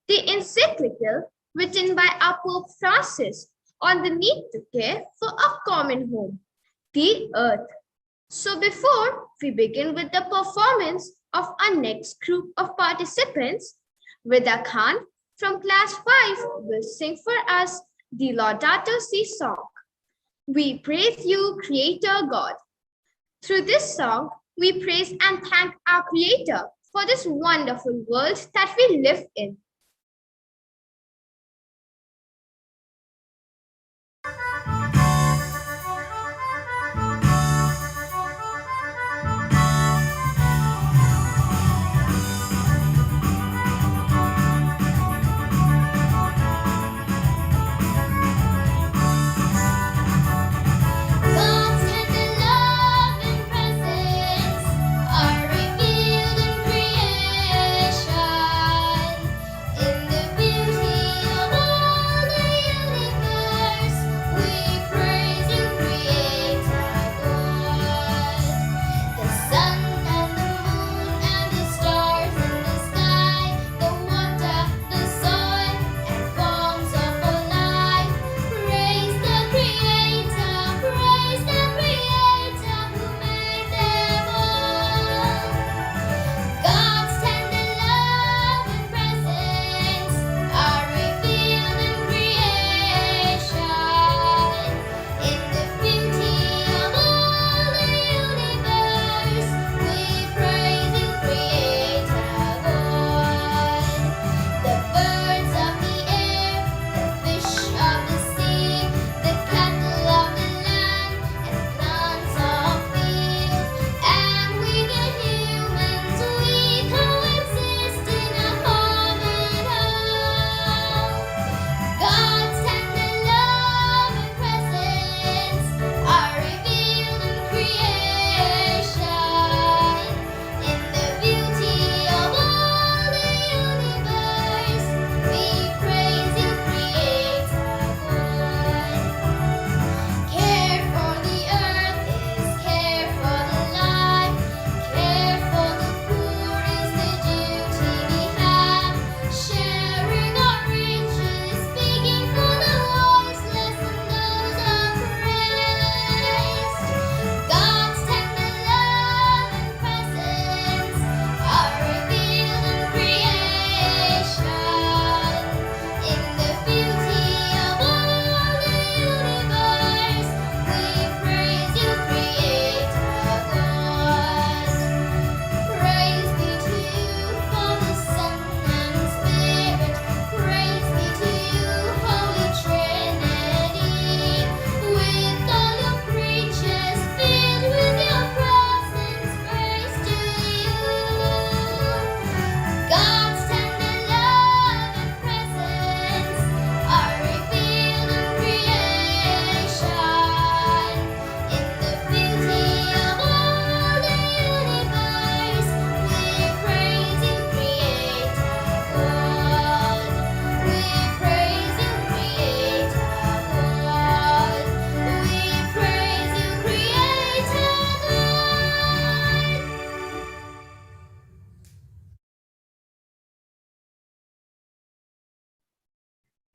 the encyclical written by our Pope Francis on the need to care for our common home, the earth. So before we begin with the performance of our next group of participants, Vida Khan from class 5 will sing for us the Laudato Si song. We praise you, Creator God. Through this song, we praise and thank our Creator for this wonderful world that we live in.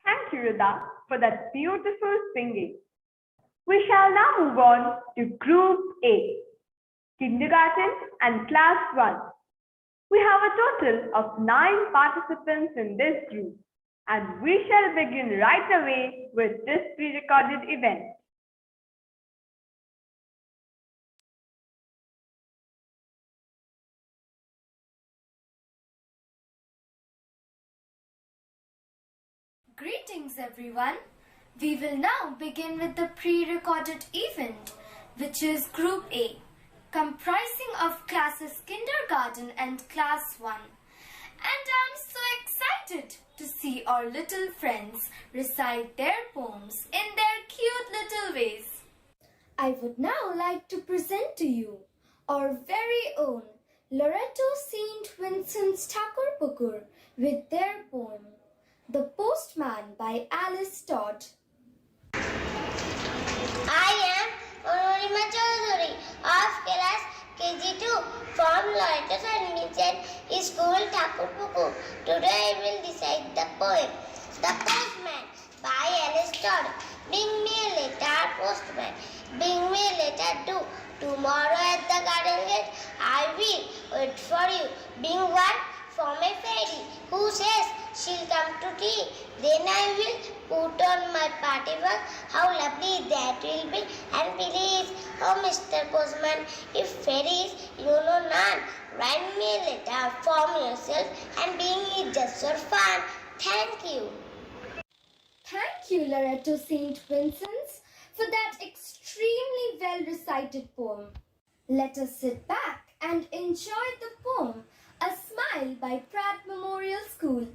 Thank you, Rida, for that beautiful singing. We shall now move on to Group A, Kindergarten and Class 1. We have a total of 9 participants in this group, and we shall begin right away with this pre-recorded event. Greetings everyone. We will now begin with the pre-recorded event, which is Group A, comprising of classes Kindergarten and Class 1. And I'm so excited to see our little friends recite their poems in their cute little ways. I would now like to present to you our very own Loreto St. Vincent's Thakur with their poem, The Postman by Alice Todd. I am Honorima Chaudhary of class KG2 from Loreto St. Vincent School, Thakur. Today I will recite the poem, The Postman by Alice Todd. Bring me a letter, postman. Bring me a letter too. Tomorrow at the garden gate, I will wait for you. Bring one from a fairy who says she'll come to tea. Then I will put on my party work. How lovely that will be. And please, oh Mr. Postman, if fairies you know none, write me a letter from yourself and bring it just for fun. Thank you. Thank you, Loreto St. Vincent's, for that extremely well recited poem. Let us sit back and enjoy the poem, A Smile by Pratt Memorial School.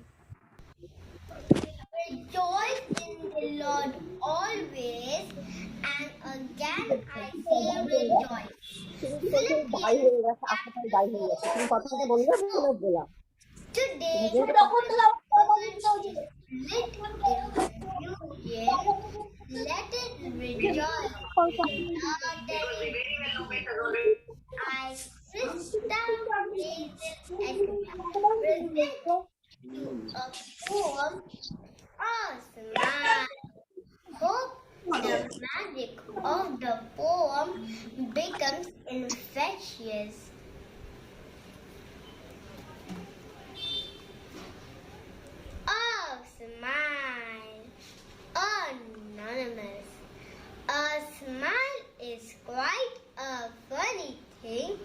Rejoice in the Lord always, and again I say rejoice. Today, let it rejoice. I sit down praises and present you a poem. Awesome. Hope the magic of the poem becomes infectious. Oh, smile. Anonymous. A smile is quite a funny thing.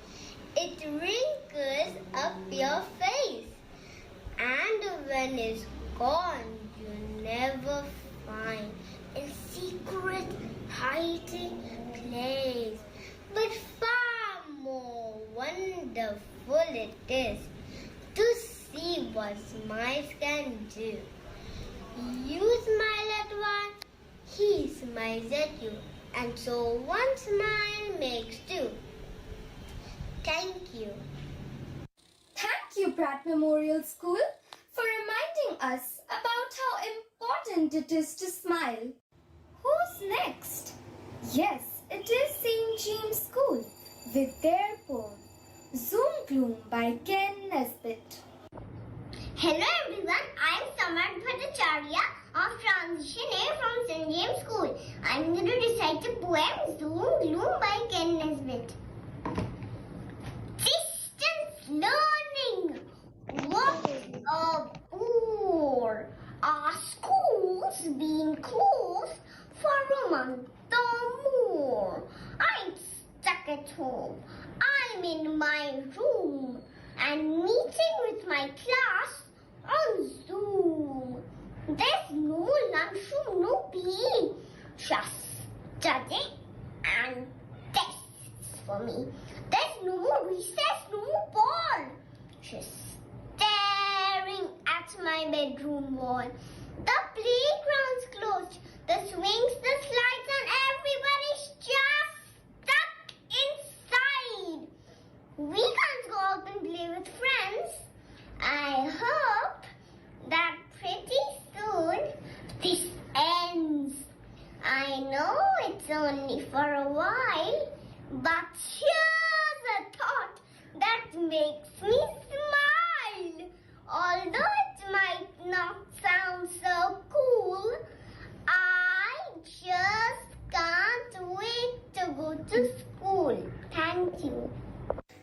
It wrinkles up your face. And when it's gone, you never find a secret hiding place. But far more wonderful it is to see what smiles can do. You smile at one, he smiles at you, and so one smile makes two. Thank you. Thank you, Pratt Memorial School, for reminding us about how important it is to smile. Who's next? Yes, it is St. James School with their poem, Zoom Gloom by Ken Nesbitt. Hello everyone, I am Samar Bhattacharya of Transition A from St. James School. I am going to recite the poem Zoom Gloom by Ken Nesbitt. Distance learning, what a bore. Our schools been closed for a month or more. I'm stuck at home. I'm in my room and meeting with my class on Zoom. There's no lunchroom, no PE, just study and tests for me. There's no more recess, no more ball, just staring at my bedroom wall. The playground's closed, the swings, the slides, and everybody's just stuck inside. We can't go out and play with friends. I hope that pretty soon this ends. I know it's only for a while, but here's a thought that makes me smile. Although it might not sound so cool, I just can't wait to go to school. Thank you.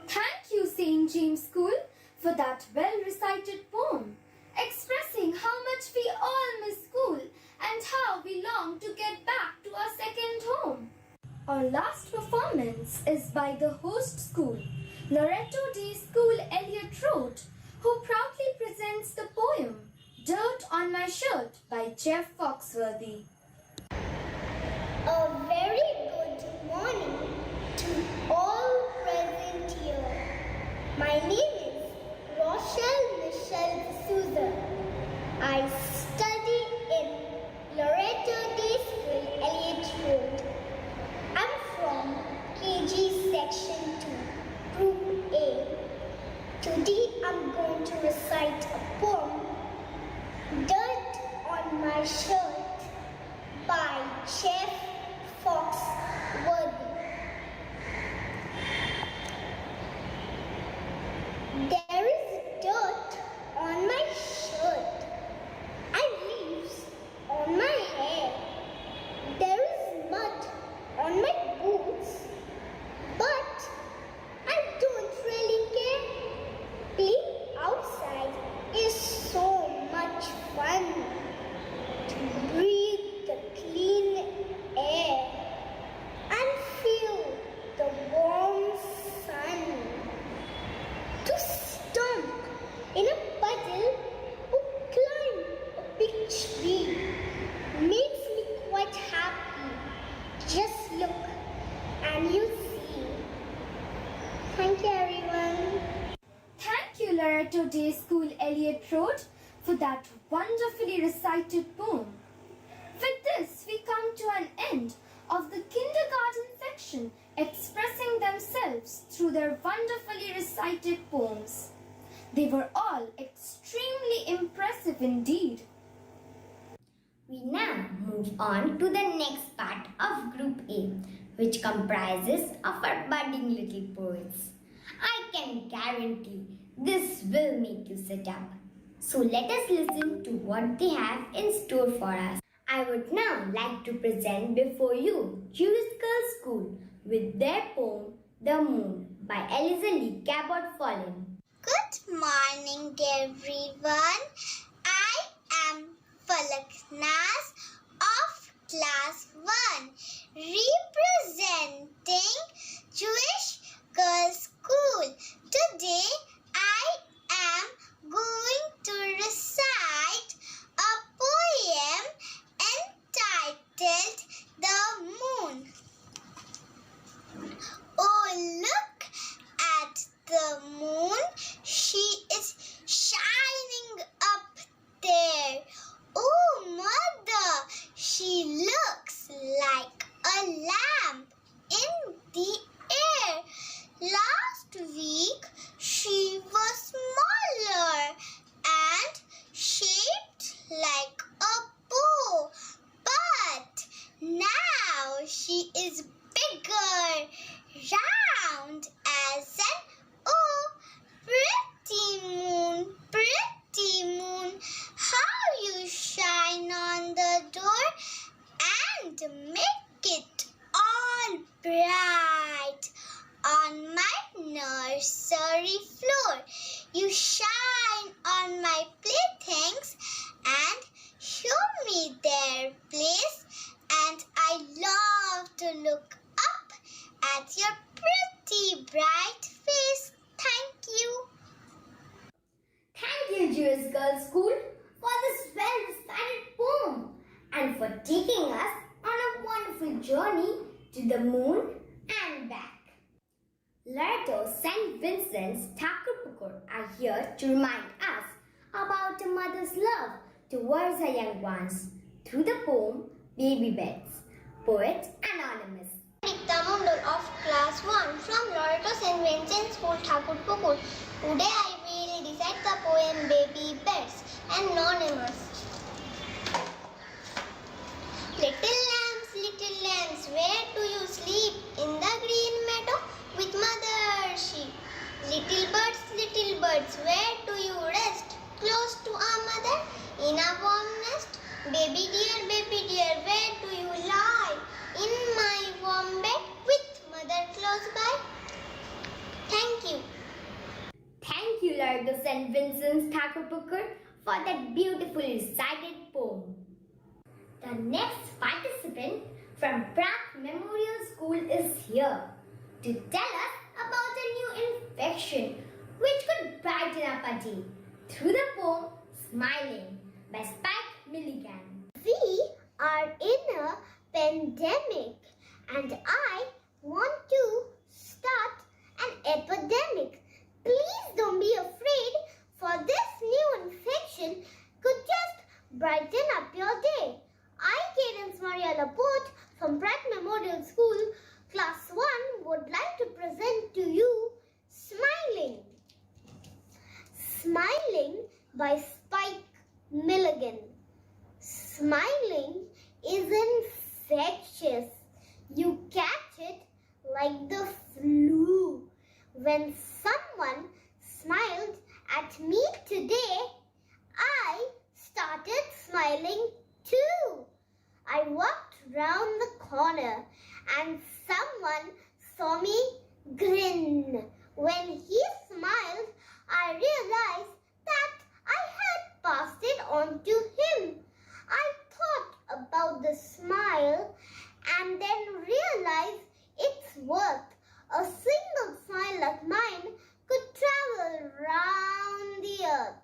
Thank you, St. James School, for that well-recited poem, expressing how much we all miss school and how we long to get back to our second home. Our last performance is by the host school, Loreto Day School, Elliot Road, who proudly presents the poem, Dirt on My Shirt by Jeff Foxworthy. A very good morning to all present here. My name is Rochelle Michelle D'Souza. I study in Loreto Day School, Elliot Road. I'm from KG Section 2, Group A. Today I'm going to recite a poem, Dirt on My Shirt by Chef Foxworthy. There is dirt on my shirt and leaves on my hair. There is mud on my boots, but I don't really care. Playing outside is so much fun. To breathe the clean air and feel the warm sun. To stomp in a puddle or climb a big tree makes me quite happy. Just look and you see. Thank you, everyone. Thank you, Loreto Day School Elliot Road, for that wonderfully recited poem. With this, we come to an end of the kindergarten section expressing themselves through their wonderfully recited poems. They were all extremely impressive indeed. We now move on to the next part of Group A, which comprises of our budding little poets. I can guarantee this will make you sit up. So let us listen to what they have in store for us. I would now like to present before you Jewish Girls School with their poem The Moon by Eliza Lee Cabot Follen. Good morning, everyone. I am Falaknaz of Class 1, representing Jewish Girls School. Today, I am going to recite a poem entitled The Moon. Oh, look at the moon. She is shining up there. Oh, mother, she looks like a lamp in the air. Last week, she was smaller and shaped like a bow, but now she is bigger, round as an O. Pretty moon, how you shine on the door and make it all bright. On my nursery floor, you shine on my playthings and show me their place, and I love to look up at your pretty bright face. Thank you. Thank you, Jewish Girls School, for this well-recited poem and for taking us on a wonderful journey to the moon and back. Loreto St. Vincent's Thakurpukur are here to remind us about a mother's love towards her young ones through the poem Baby Beds. Poet Anonymous. Dikta of Class 1 from Loreto St. Vincent's School, Thakurpukur. Today I will recite the poem Baby Beds. Anonymous. Little lambs, where do you sleep? In the green meadow with mother sheep. Little birds, where do you rest? Close to a mother in a warm nest. Baby dear, where do you lie? In my warm bed with mother close by. Thank you. Thank you, Loreto St. Vincent's Thakurpukur, for that beautifully recited poem. The next participant from Pratt Memorial School is here to tell us about a new infection which could brighten up a day through the poem Smiling by Spike Milligan. We are in a pandemic and I want to start an epidemic. Please don't be afraid, for this new infection could just brighten up your day. I, Cadence Maria Laporte from Pratt Memorial School, Class 1, would like to present to you Smiling. Smiling by Spike Milligan. Smiling is infectious. You catch it like the flu. When someone smiled at me today, I started smiling too. I walked round the corner and someone saw me grin. When he smiled, I realized that I had passed it on to him. I thought about the smile and then realized its worth. A single smile of mine could travel round the earth.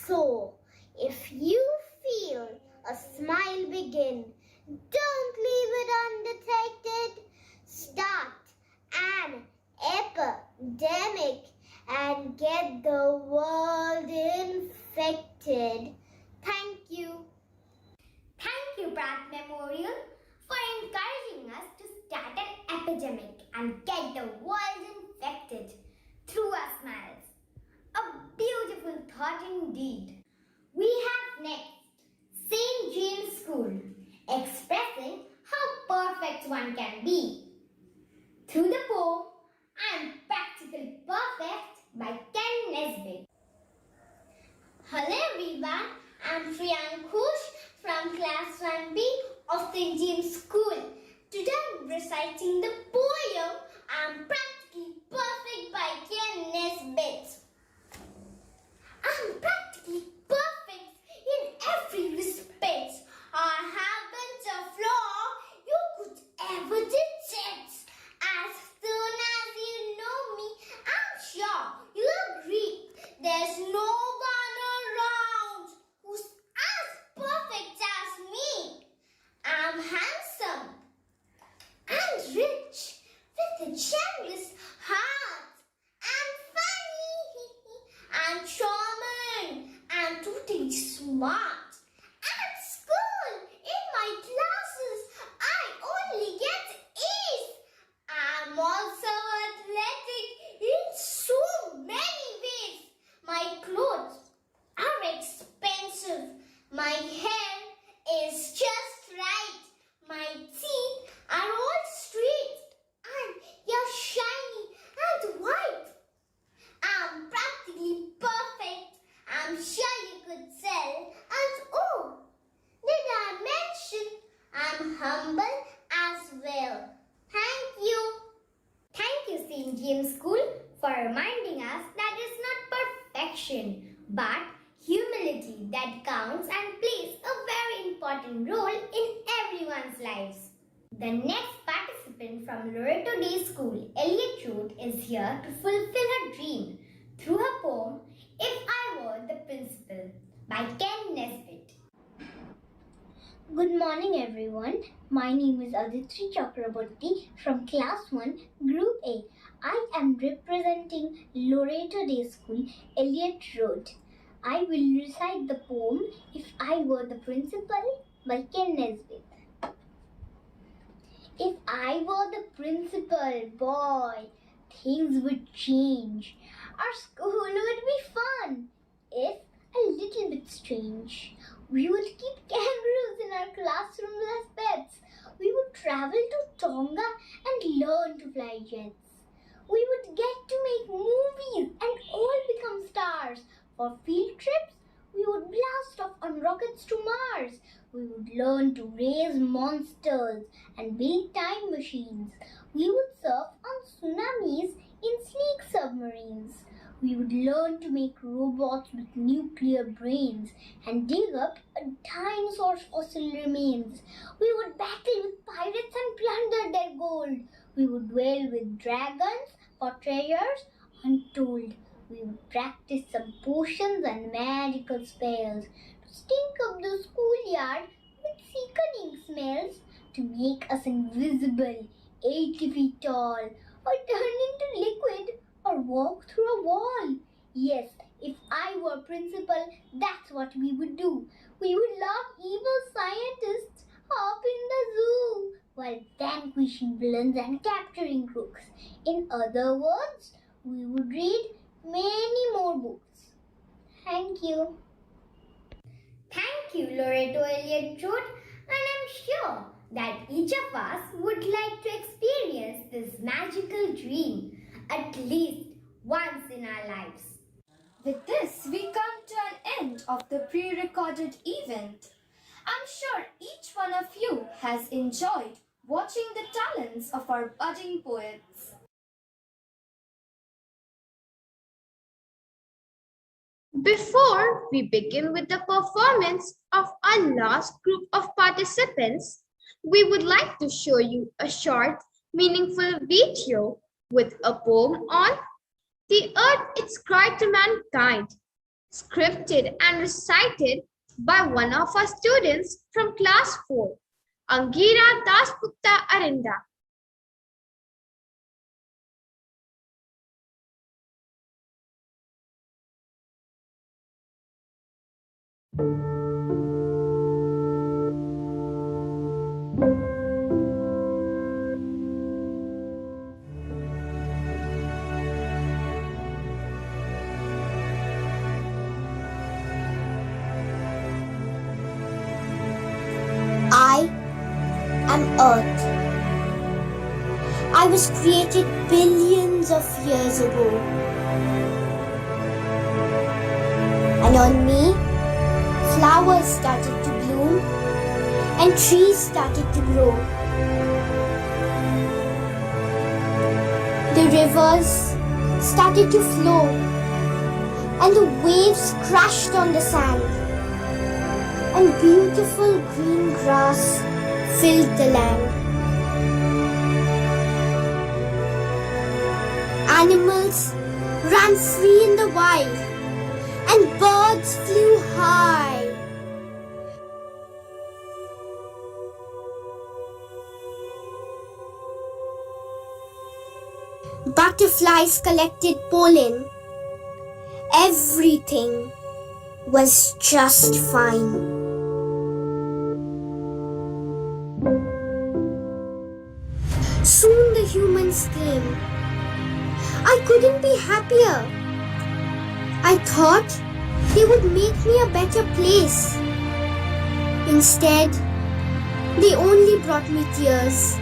So, if you feel a smile begin, don't leave it undetected. Start an epidemic and get the world infected. Thank you. Thank you, Pratt Memorial, for encouraging us to start an epidemic and get the world infected through our smiles. A beautiful thought indeed. We have next St. James School, expressing how perfect one can be. Through the poem, I am practically perfect by Ken Nesbitt. Hello everyone, I am Priyankush from class 1B of St. James School. Today I am reciting the poem I am practically perfect by Ken Nesbitt. I am practically perfect in every respect. I haven't a flaw you could ever detect. As soon as you know me, I'm sure you'll agree. There's no one around who's as perfect as me. I'm handsome and rich with a generous heart. I'm funny and charming and totally smart. At school, in my classes, I only get A's. I'm also athletic in so many ways. My clothes are expensive. My hair is just right. My teeth are all straight. And you're shiny and white. I'm practically perfect. I'm sure you could tell. And oh, did I mention I'm humble as well? Thank you. Thank you, St. James School, for reminding us that it's not perfection, but humility that counts and plays a very important role in everyone's lives. The next participant from Loreto Day School, Elliot Road, is here to fulfill her dream through her poem, If I Were the Principal, by Ken Nesbitt. Good morning, everyone. My name is Aditri Chakraborty from Class 1, Group A. I am representing Loreto Day School, Elliot Road. I will recite the poem If I Were the Principal by Ken Nesbitt. If I were the principal, boy, things would change. Our school would be fun, if a little bit strange. We would keep kangaroos in our classrooms as pets. We would travel to Tonga and learn to fly jets. We would get to make movies and all become stars. For field trips, we would blast off on rockets to Mars. We would learn to raise monsters and build time machines. We would surf on tsunamis in sleek submarines. We would learn to make robots with nuclear brains and dig up a dinosaur's fossil remains. We would battle with pirates and plunder their gold. We would duel with dragons for treasures untold. We would practice some potions and magical spells to stink up the schoolyard with sickening smells, to make us invisible, 80 feet tall, or turn into liquid, or walk through a wall. Yes, if I were principal, that's what we would do. We would lock evil scientists up in the zoo while vanquishing villains and capturing crooks. In other words, we would read many more books, Thank you. Thank you, Loreto, Elliot, and I'm sure that each of us would like to experience this magical dream at least once in our lives. With this, we come to an end of the pre-recorded event. I'm sure each one of you has enjoyed watching the talents of our budding poets. Before we begin with the performance of our last group of participants, we would like to show you a short, meaningful video with a poem on The Earth Its Cry to Mankind, scripted and recited by one of our students from class 4, Angira Dasgupta Arinda. I am Earth. I was created billions of years ago. And on me, flowers started to bloom and trees started to grow. The rivers started to flow and the waves crashed on the sand. And beautiful green grass filled the land. Animals ran free in the wild, and birds flew high. Butterflies collected pollen. Everything was just fine. Soon the humans came. I couldn't be happier. I thought they would make me a better place. Instead, they only brought me tears.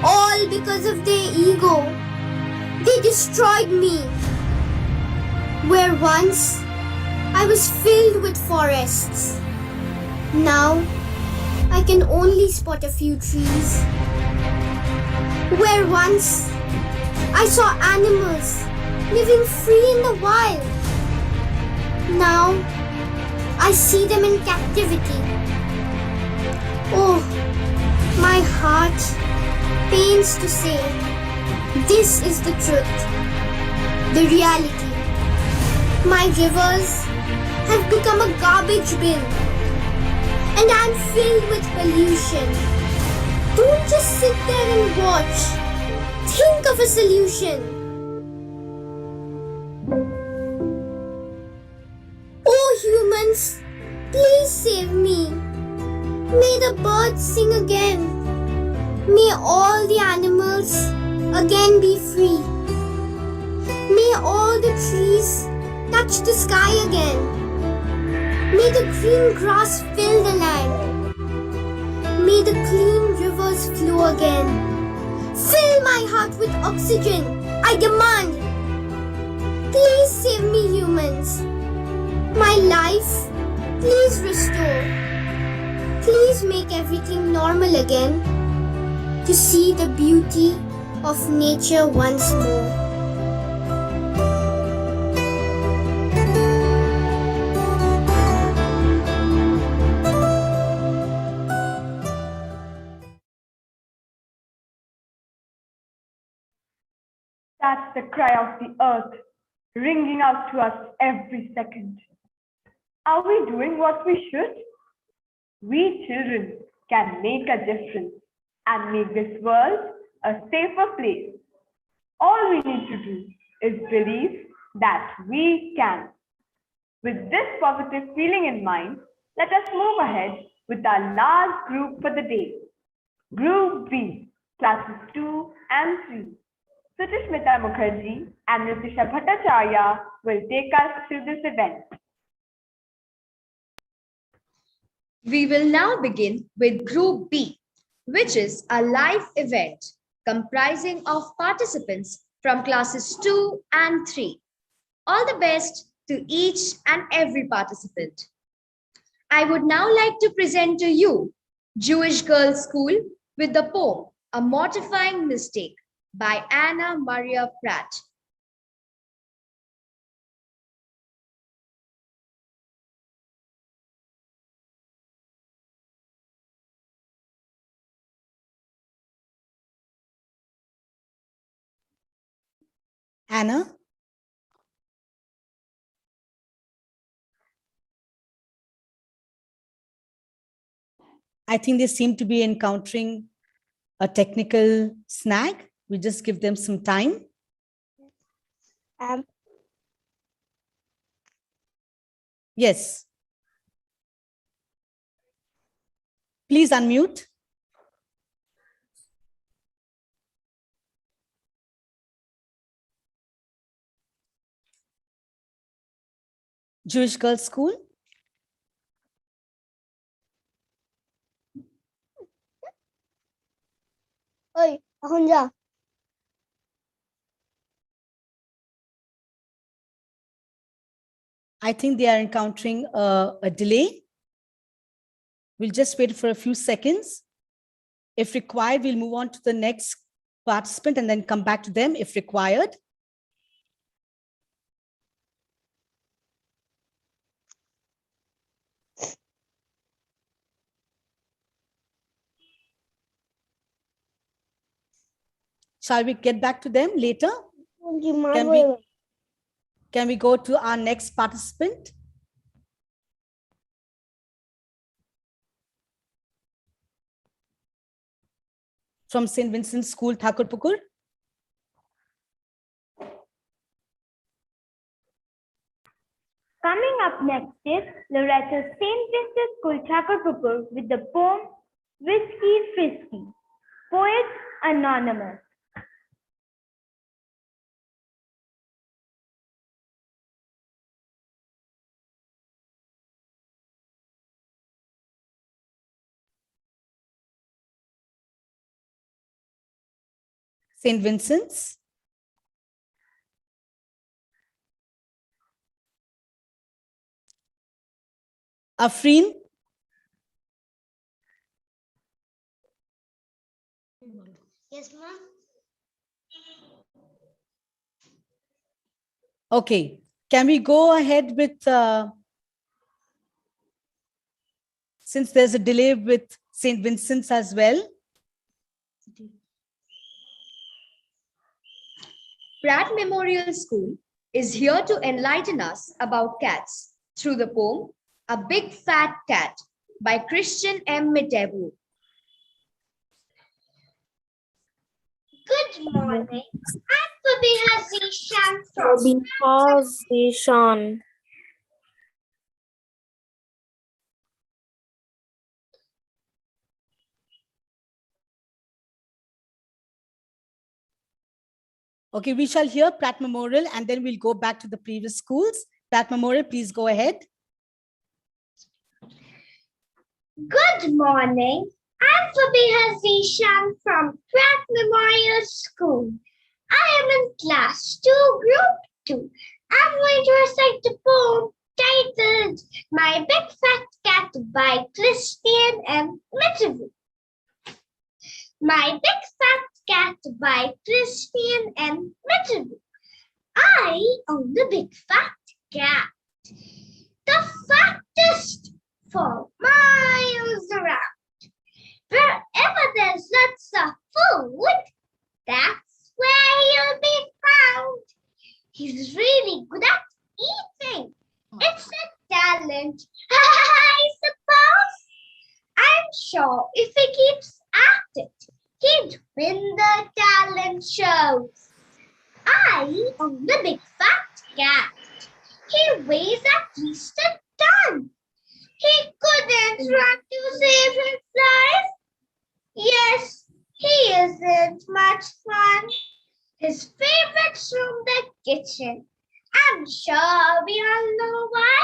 All because of their ego. They destroyed me. Where once I was filled with forests, now I can only spot a few trees. Where once I saw animals living free in the wild, now I see them in captivity. Oh, my heart pains to say, this is the truth, the reality. My rivers have become a garbage bin, and I'm filled with pollution. Don't just sit there and watch. Think of a solution. Oh humans, please save me. May the birds sing again. May all the animals again be free. May all the trees touch the sky again. May the green grass fill the land. May the clean rivers flow again. Fill my heart with oxygen, I demand. Please save me, humans. My life, please restore. Please make everything normal again, to see the beauty of nature once more. That's the cry of the earth, ringing out to us every second. Are we doing what we should? We children can make a difference and make this world a safer place. All we need to do is believe that we can. With this positive feeling in mind, let us move ahead with our last group for the day. Group B, classes 2 and 3. Suchishmita Mukherjee and Ritisha Bhattacharya will take us through this event. We will now begin with Group B, which is a live event comprising of participants from classes 2 and 3. All the best to each and every participant. I would now like to present to you Jewish Girls' School with the poem A Mortifying Mistake by Anna Maria Pratt. Anna? I think they seem to be encountering a technical snag. We just give them some time. Yes. Please unmute. Jewish Girls' School. Oi, এখন যা। I think they are encountering a delay. We'll just wait for a few seconds. If required, we'll move on to the next participant and then come back to them if required. Shall we get back to them later? Can we go to our next participant? From St. Vincent's School, Thakurpukur. Coming up next is Loreto St. Vincent School, Thakurpukur with the poem Whiskey Frisky. Poet Anonymous. St. Vincent's. Afreen. Yes, ma'am. Okay, can we go ahead with, since there's a delay with St. Vincent's as well? Pratt Memorial School is here to enlighten us about cats through the poem A Big Fat Cat by Christian M. Mitebu. Good morning. I'm Fabiha Zishan from Okay, we shall hear Pratt Memorial and then we'll go back to the previous schools. Pratt Memorial, please go ahead. Good morning. I'm Fabiha Zishan from Pratt Memorial School. I am in class 2, group 2. I'm going to recite the poem titled My Big Fat Cat by Christian M. Mitebu. My Big Fat Cat by Christian M. Mitebu. I own the big fat cat, the fattest for miles around. Wherever there's lots of food, that's where he'll be found. He's really good at eating. It's a talent, I suppose. I'm sure if he keeps at it, he'd win the talent shows. I own the big fat cat. He weighs at least a ton. He couldn't run to save his life. Yes, he isn't much fun. His favorite's from the kitchen. I'm sure we all know why.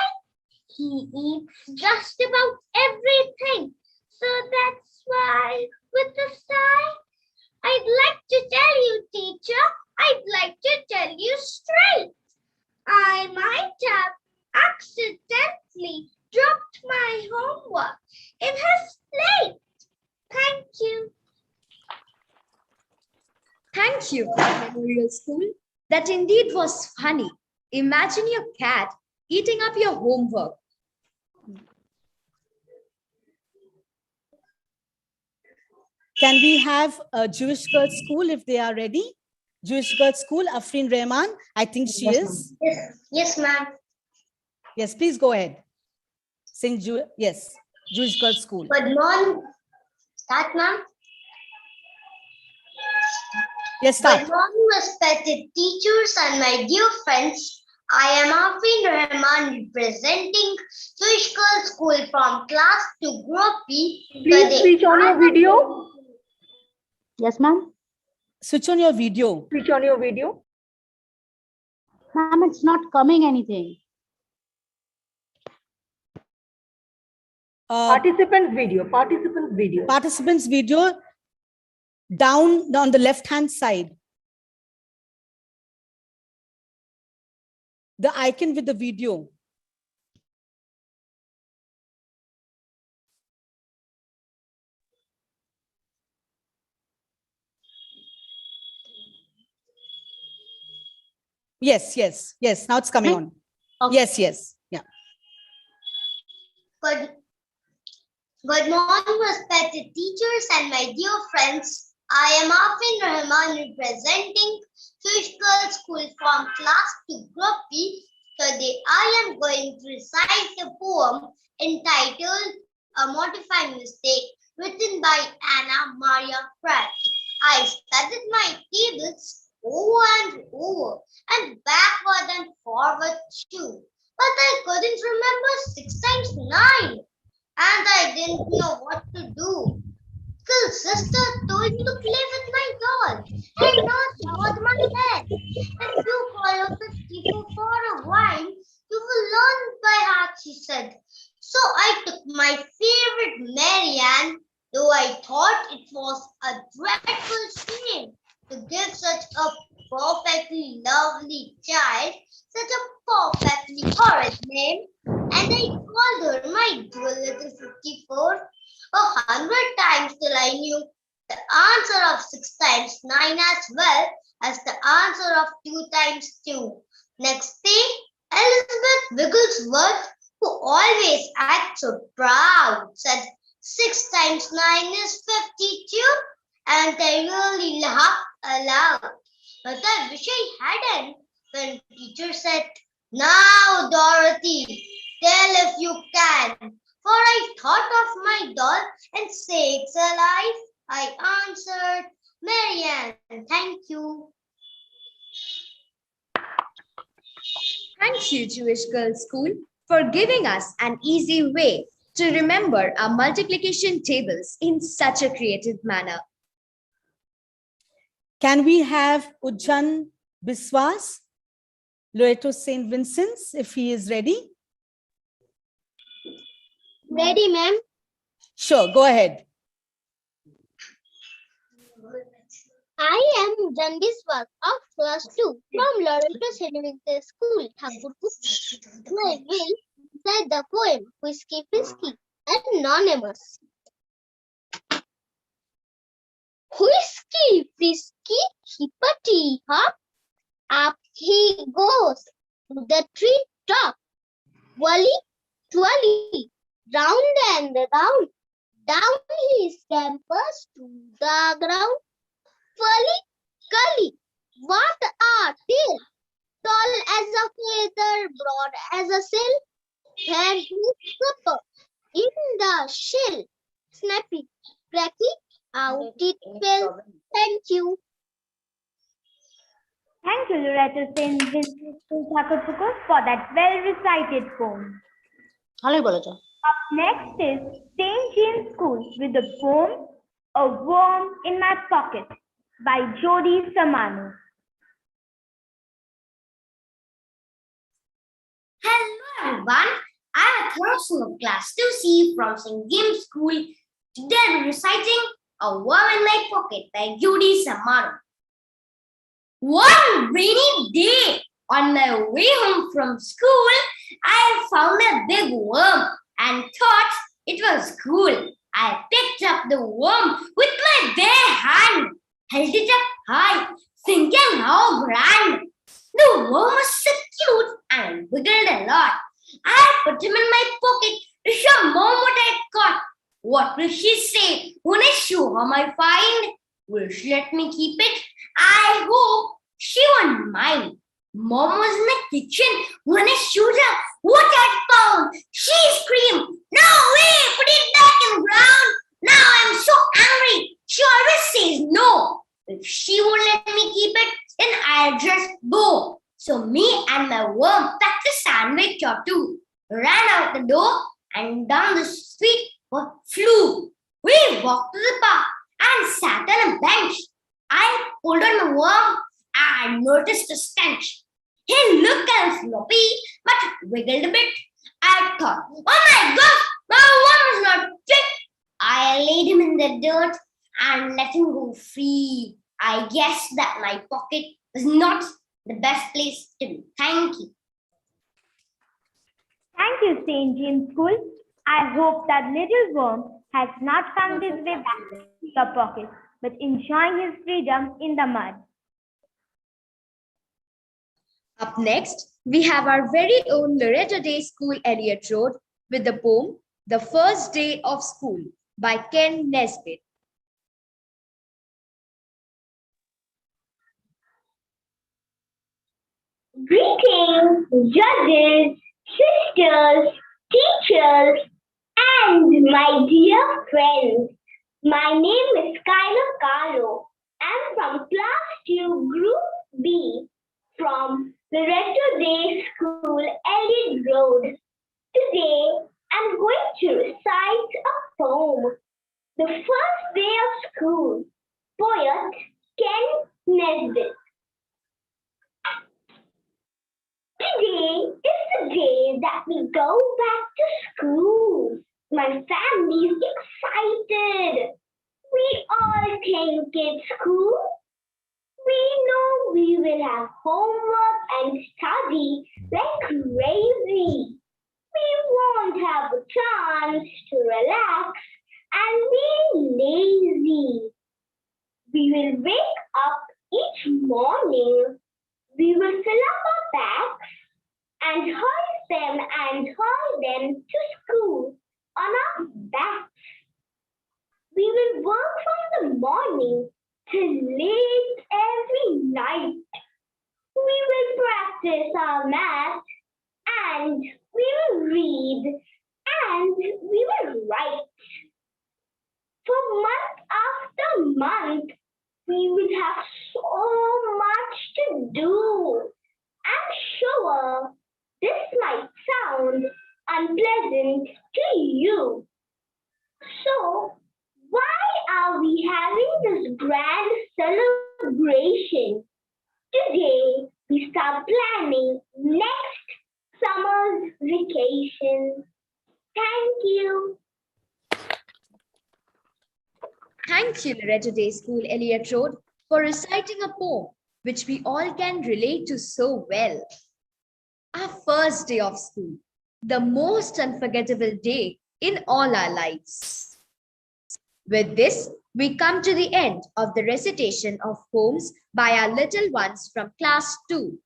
He eats just about everything. So that's why, with a sigh, I'd like to tell you, teacher, I'd like to tell you straight. I might have accidentally dropped my homework in his plate. Thank you. Thank you, Memorial School. That indeed was funny. Imagine your cat eating up your homework. Can we have a Jewish girls school if they are ready? Jewish girls school, Afrin Rehman, I think she is. Yes, ma'am. Yes, please go ahead. Sing yes, Jewish girls school. Good morning. Start, ma'am. Yes, start. Good morning, respected teachers and my dear friends. I am Afrin Rahman representing Jewish Girls School from class to group B. Please switch on your video. Yes, ma'am. Switch on your video. Switch on your video. Ma'am, it's not coming anything. Participants video. Participants video. Participants video down on the left-hand side. The icon with the video. Yes, yes, yes. Now it's coming on. Okay. Yes, yes. Yeah. Good morning, respected teachers and my dear friends. I am Afrin Rahman representing Jewish Girls School from class to group B. Today I am going to recite a poem entitled A Mortifying Mistake, written by Anna Maria Pratt. I studied my tables over and over and backward and forward too, but I couldn't remember 6 times 9. And I didn't know what to do. Till sister told me to play with my doll and not nod my head. And you call up the people for a while, you will learn by heart, she said. So I took my favorite Marianne, though I thought it was a dreadful shame to give such a perfectly lovely child such a perfectly horrid name. And I called her my dear little 54 100 times till I knew the answer of 6 times 9 as well as the answer of 2 times 2. Next day, Elizabeth Wigglesworth, who always acts so proud, said 6 times 9 is 52, and I really laughed aloud. But I wish I hadn't when teacher said, "Now, Dorothy, tell if you can." For I thought of my doll and sakes alive, I answered, "Marianne, thank you." Thank you, Jewish Girls School, for giving us an easy way to remember our multiplication tables in such a creative manner. Can we have Ujjan Biswas, Loreto St. Vincent's, if he is ready? Ready, ma'am? Sure, go ahead. I am Jan Biswas of class 2 from Loreto St. Vincent's School, Thakurpur. I will recite the poem Whiskey Frisky Anonymous. Whiskey Frisky Hippity Hop, up he goes to the tree top. Wally twally, round and round, down he scampers to the ground. Furly curly, what a tail! Tall as a feather, broad as a sail. Where he supper in the shell. Snappy, cracky, out it fell. Thank you. Thank you, Loreto St. Vincent Thakurpur, for that well-recited poem. Up next is St. James School with the poem A Worm in My Pocket by Jodi Samanu. everyone. I am a third son of class 2C from St. James School. Today I will be reciting A Worm in My Pocket by Judy Samaro. One rainy day, on my way home from school, I found a big worm and thought it was cool. I picked up the worm with my bare hand, held it up high, thinking how grand. The worm was so cute and wiggled a lot. I put him in my pocket to show Mom what I caught. What will she say when I show her my find? Will she let me keep it? I hope she won't mind. Mom was in the kitchen when I showed her what I found. She screamed, "No way! Put it back in the ground!" Now I'm so angry. She always says no. If she won't let me keep it, then I'll just go. So me and my worm packed a sandwich or two, ran out the door, and down the street flew. We walked to the park and sat on a bench. I pulled on the worm and noticed the stench. He looked kind of floppy, but wiggled a bit. I thought, oh my God, my worm is not fit. I laid him in the dirt and let him go free. I guess that my pocket was not the best place to be. Thank you. Thank you, St. James School. I hope that little worm has not found his way back to your pocket, but enjoying his freedom in the mud. Up next, we have our very own Loreto Day School Elliot Road with the poem The First Day of School by Ken Nesbitt. Greetings, judges, sisters, teachers, and my dear friends. My name is Kyla Carlo. I'm from Class 2 Group B from Loreto Day School, Elliot Road. Today, I'm going to recite a poem, The First Day of School, poet Ken Nesbitt. Today is the day that we go back to school. My family is excited. We all think it's cool. We know we will have homework and study like crazy. We won't have a chance to relax and be lazy. We will wake up each morning. We will fill up our bags and haul them to school on our backs. We will work from the morning till late every night. We will practice our math and we will read and we will write. For month after month, we will have so much to do. I'm sure this might sound unpleasant to you. So, why are we having this grand celebration? Today, we start planning next summer's vacation. Thank you. Thank you, Loreto Day School Elliot Road, for reciting a poem which we all can relate to so well. Our first day of school, the most unforgettable day in all our lives. With this, we come to the end of the recitation of poems by our little ones from Class 2.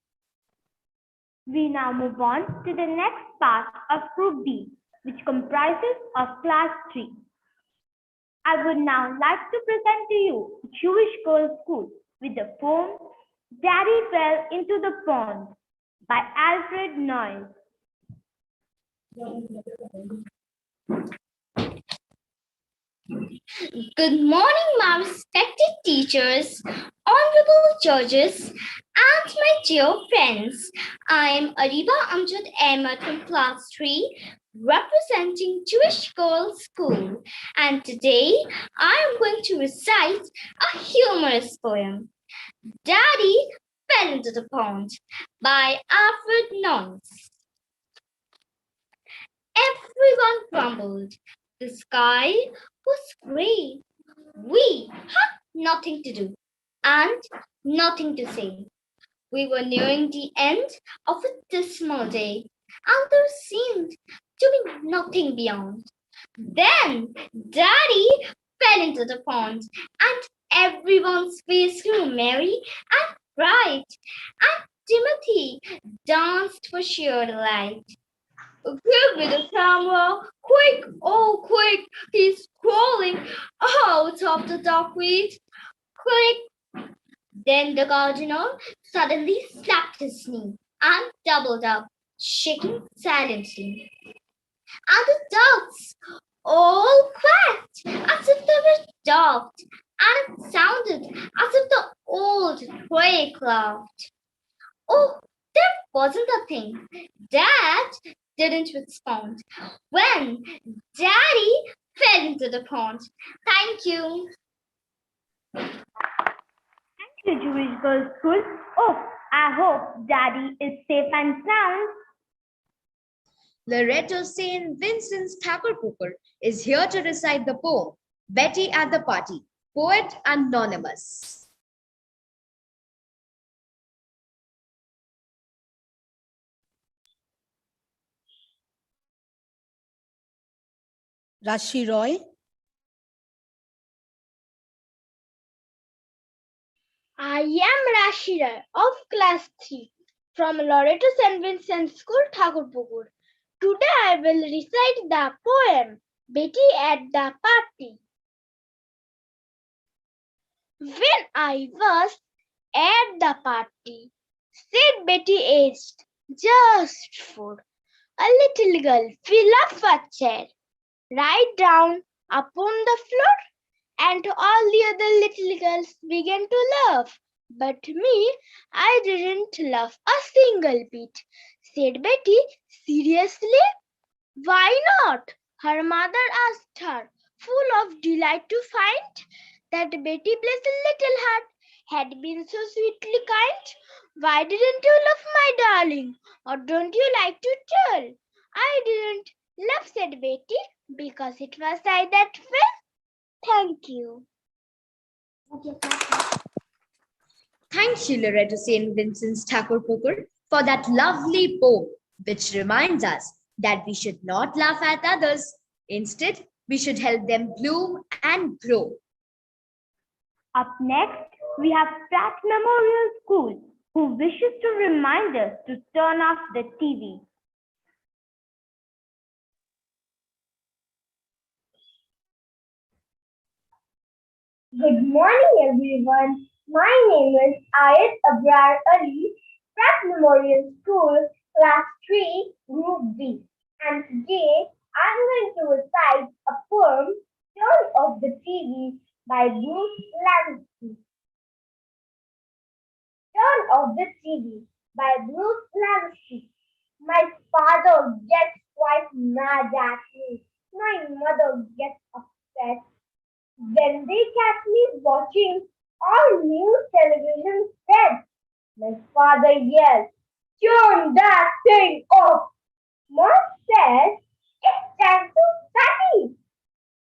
We now move on to the next part of Group B, which comprises of Class 3. I would now like to present to you Jewish Girls' School with the poem Daddy Fell into the Pond by Alfred Noyes. Good morning, my respected teachers, honorable judges, and my dear friends. I am Ariba Amjad Ahmed from Class 3, representing Jewish Girls' School. And today, I am going to recite a humorous poem, Daddy Fell into the Pond by Alfred Noyes. Everyone grumbled. The sky was grey. We had nothing to do and nothing to say. We were nearing the end of a dismal day, and there seemed to be nothing beyond. Then Daddy fell into the pond, and everyone's face grew merry and bright, and Timothy danced for sheer delight. Give me the camera, quick, oh quick, he's crawling out of the duckweed. Quick! Then the gardener suddenly slapped his knee and doubled up, shaking silently. And the ducks all quacked as if they were dogged, and it sounded as if the old crake laughed. Oh, there wasn't a thing. Dad didn't respond when Daddy fell into the pond. Thank you. Thank you, Jewish Girls School. Oh, I hope Daddy is safe and sound. Loreto St. Vincent's Thakurpukur is here to recite the poem Betty at the Party, poet anonymous. Rashi Roy. I am Rashida of class 3 from Loreto St. Vincent School, Thakurpukur. Today I will recite the poem Betty at the Party. When I was at the party, said Betty aged just 4, a little girl fell off a chair, right down upon the floor, and all the other little girls began to laugh. But me, I didn't laugh a single bit. Said Betty, seriously? Why not? Her mother asked her, full of delight to find that Betty, bless a little heart, had been so sweetly kind. Why didn't you laugh, my darling? Or don't you like to tell? I didn't laugh, said Betty, because it was I that fell. Thank you. Thank you, Loreto St. Vincent's Thakurpukur, for that lovely poem, which reminds us that we should not laugh at others. Instead, we should help them bloom and grow. Up next, we have Pratt Memorial School, who wishes to remind us to turn off the TV. Good morning, everyone. My name is Ayat Abrar Ali, Pratt Memorial School, Class 3, Group B. And today, I'm going to recite a poem, Turn Off the TV, by Bruce Lansky. Turn Off the TV by Bruce Lansky. My father gets quite mad at me. My mother gets upset when they catch me watching all news television sets. My father yells, "Turn that thing off!" Mom says, "It's time to study."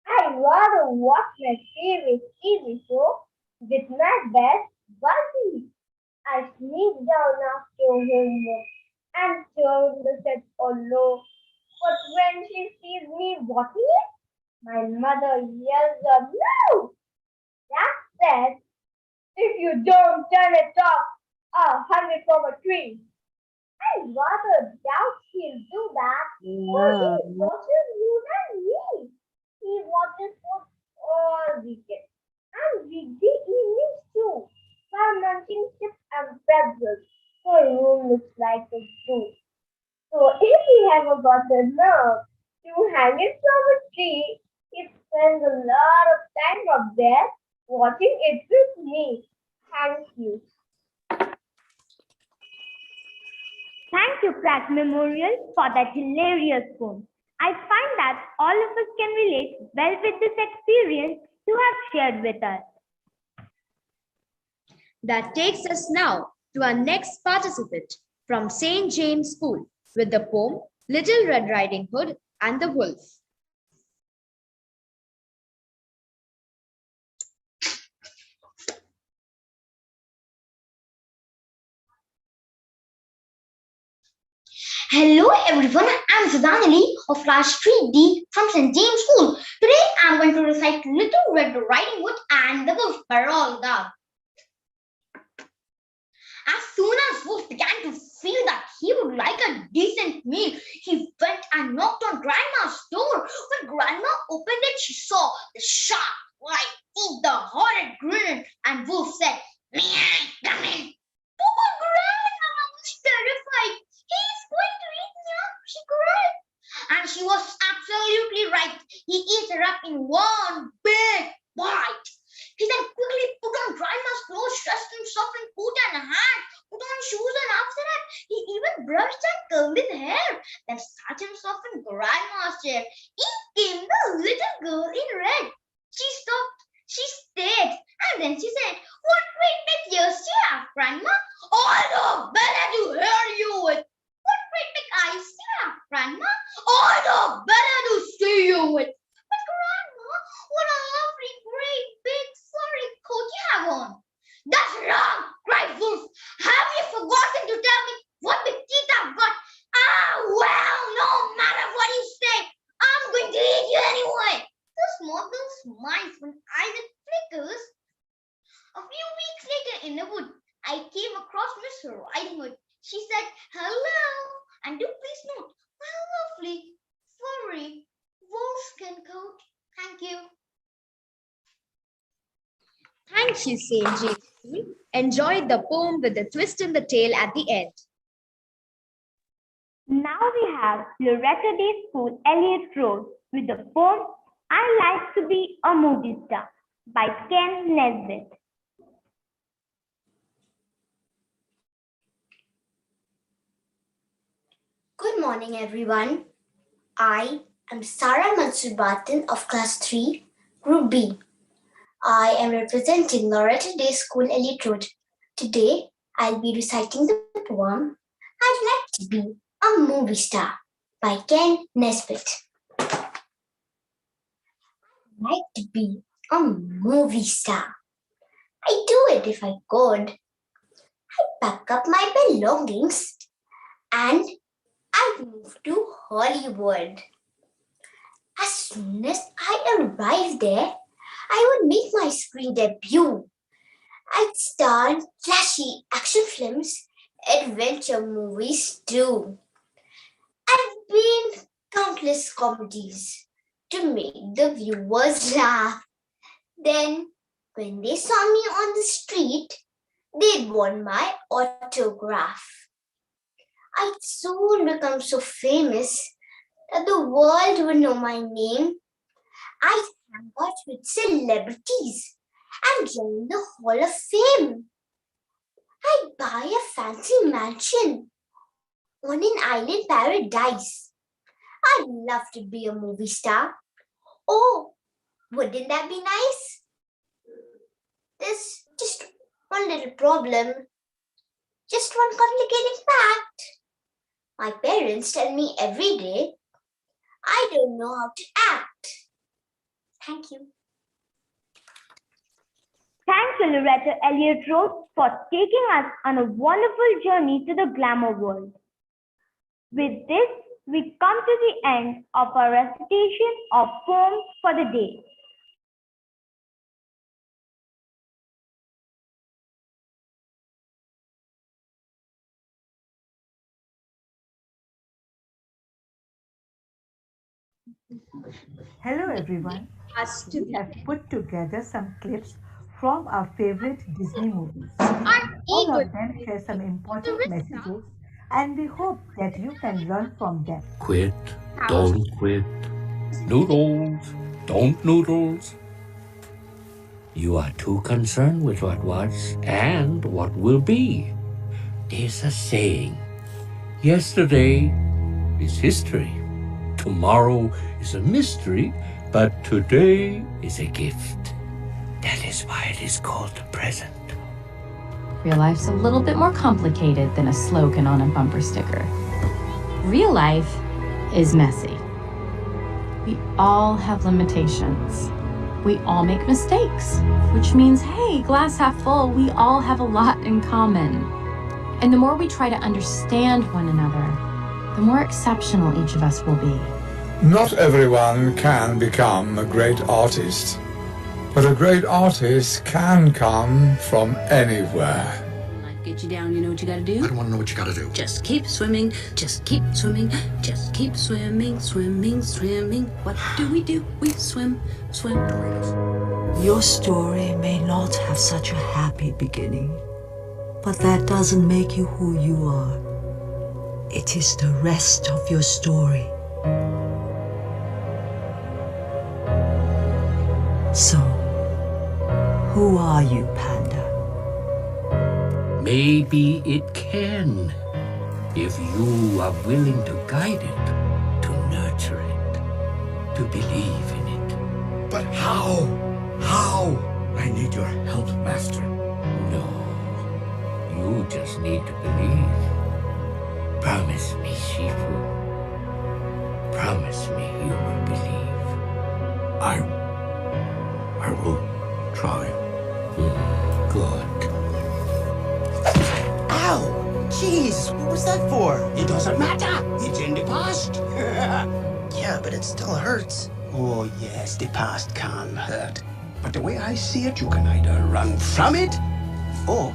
I'd rather watch my favorite TV show with my best buddy. I sneak down after homework and turn the set on low. But when she sees me watching it, my mother yells out, "No!" That said, "If you don't turn it off, I'll hang it from a tree." I rather doubt he'll do that, for he watches more than me. He watches food all weekend and weekday evenings too, while munching chips and pretzels. Her room looks like a zoo. So if he ever got the nerve to hang it from a tree, he spends a lot of time up there watching it with me. Thank you. Thank you, Pratt Memorial, for that hilarious poem. I find that all of us can relate well with this experience you have shared with us. That takes us now to our next participant from St. James School with the poem Little Red Riding Hood and the Wolf. Hello everyone, I'm Sudanali of class 3D from St. James School. Today I'm going to recite Little Red Riding Hood and the Wolf by Roald Dahl. As soon as Wolf began to feel that he would like a decent meal, he went and knocked on Grandma's door. When Grandma opened it, she saw the sharp white teeth, the horrid grin, and Wolf said, "May I come in?" Poor Grandma was terrified. "He's going to eat me up," she cried. And she was absolutely right. He ate her up in one big bite. He then quickly put on Grandma's clothes, dressed himself in coat and hat, put on shoes, and after that, he even brushed and combed his hair, then sat himself in Grandma's chair. In came the little girl in red. She stopped, she stared, and then she said, "What great big ears do you have, Grandma?" "All the better to hear you with." "What great big eyes do you have, Grandma?" "All the better to see you with." "But Grandma, what a lovely, great, big, furry coat you have on." "That's wrong," cried Wolf. "Have you forgotten to tell me what big teeth I've got?" "Ah, well, no matter what you say, I'm going to eat you anyway." The small girl smiled when eyes it flickers. A few weeks later in the wood, I came across Miss Riding Hood. She said, "Hello, and do please note my lovely, furry, wolfskin coat. Thank you." Thank you, St. James. Enjoyed the poem with the twist in the tail at the end. Now we have Loreto Day School Elliot Road with the poem I Like to Be a Movie Star by Ken Nesbitt. Good morning, everyone. I am Sarah Mansurbatan of Class 3, Group B. I am representing Loreto Day School Elliot Road. Today, I'll be reciting the poem I'd Like to Be a Movie Star by Ken Nesbitt. I'd like to be a movie star. I'd do it if I could. I'd pack up my belongings and I'd move to Hollywood. As soon as I arrived there, I would make my screen debut. I'd star in flashy action films, adventure movies too. I've been in countless comedies to make the viewers laugh. Then, when they saw me on the street, they'd want my autograph. I'd soon become so famous that the world would know my name. I'd hang out with celebrities and join the Hall of Fame. I'd buy a fancy mansion on an island paradise. I'd love to be a movie star. Oh, wouldn't that be nice? There's just one little problem. Just one complicating fact. My parents tell me every day I don't know how to act. Thank you. Thanks to Loreto Elliot Road for taking us on a wonderful journey to the glamour world. With this, we come to the end of our recitation of poems for the day. Hello everyone. We have put together some clips from our favorite Disney movies. All of them share some important messages and we hope that you can learn from them. Quit, don't quit. Noodles, don't noodles. You are too concerned with what was and what will be. There's a saying, yesterday is history. Tomorrow is a mystery, but today is a gift. That is why it is called the present. Real life's a little bit more complicated than a slogan on a bumper sticker. Real life is messy. We all have limitations. We all make mistakes, which means, hey, glass half full, we all have a lot in common. And the more we try to understand one another, the more exceptional each of us will be. Not everyone can become a great artist, but a great artist can come from anywhere. Get you down, you know what you gotta do? I don't wanna know what you gotta do. Just keep swimming, just keep swimming, just keep swimming, swimming, swimming. What do? We swim, swim. Your story may not have such a happy beginning, but that doesn't make you who you are. It is the rest of your story. So, who are you, Panda? Maybe it can, if you are willing to guide it, to nurture it, to believe in it. But how? How? I need your help, Master. No, you just need to believe. Promise me, Shifu. Promise me you will believe. I will try. Good. Ow! Jeez, what was that for? It doesn't matter. It's in the past. Yeah, but it still hurts. Oh, yes, the past can hurt. But the way I see it, you can either run from it or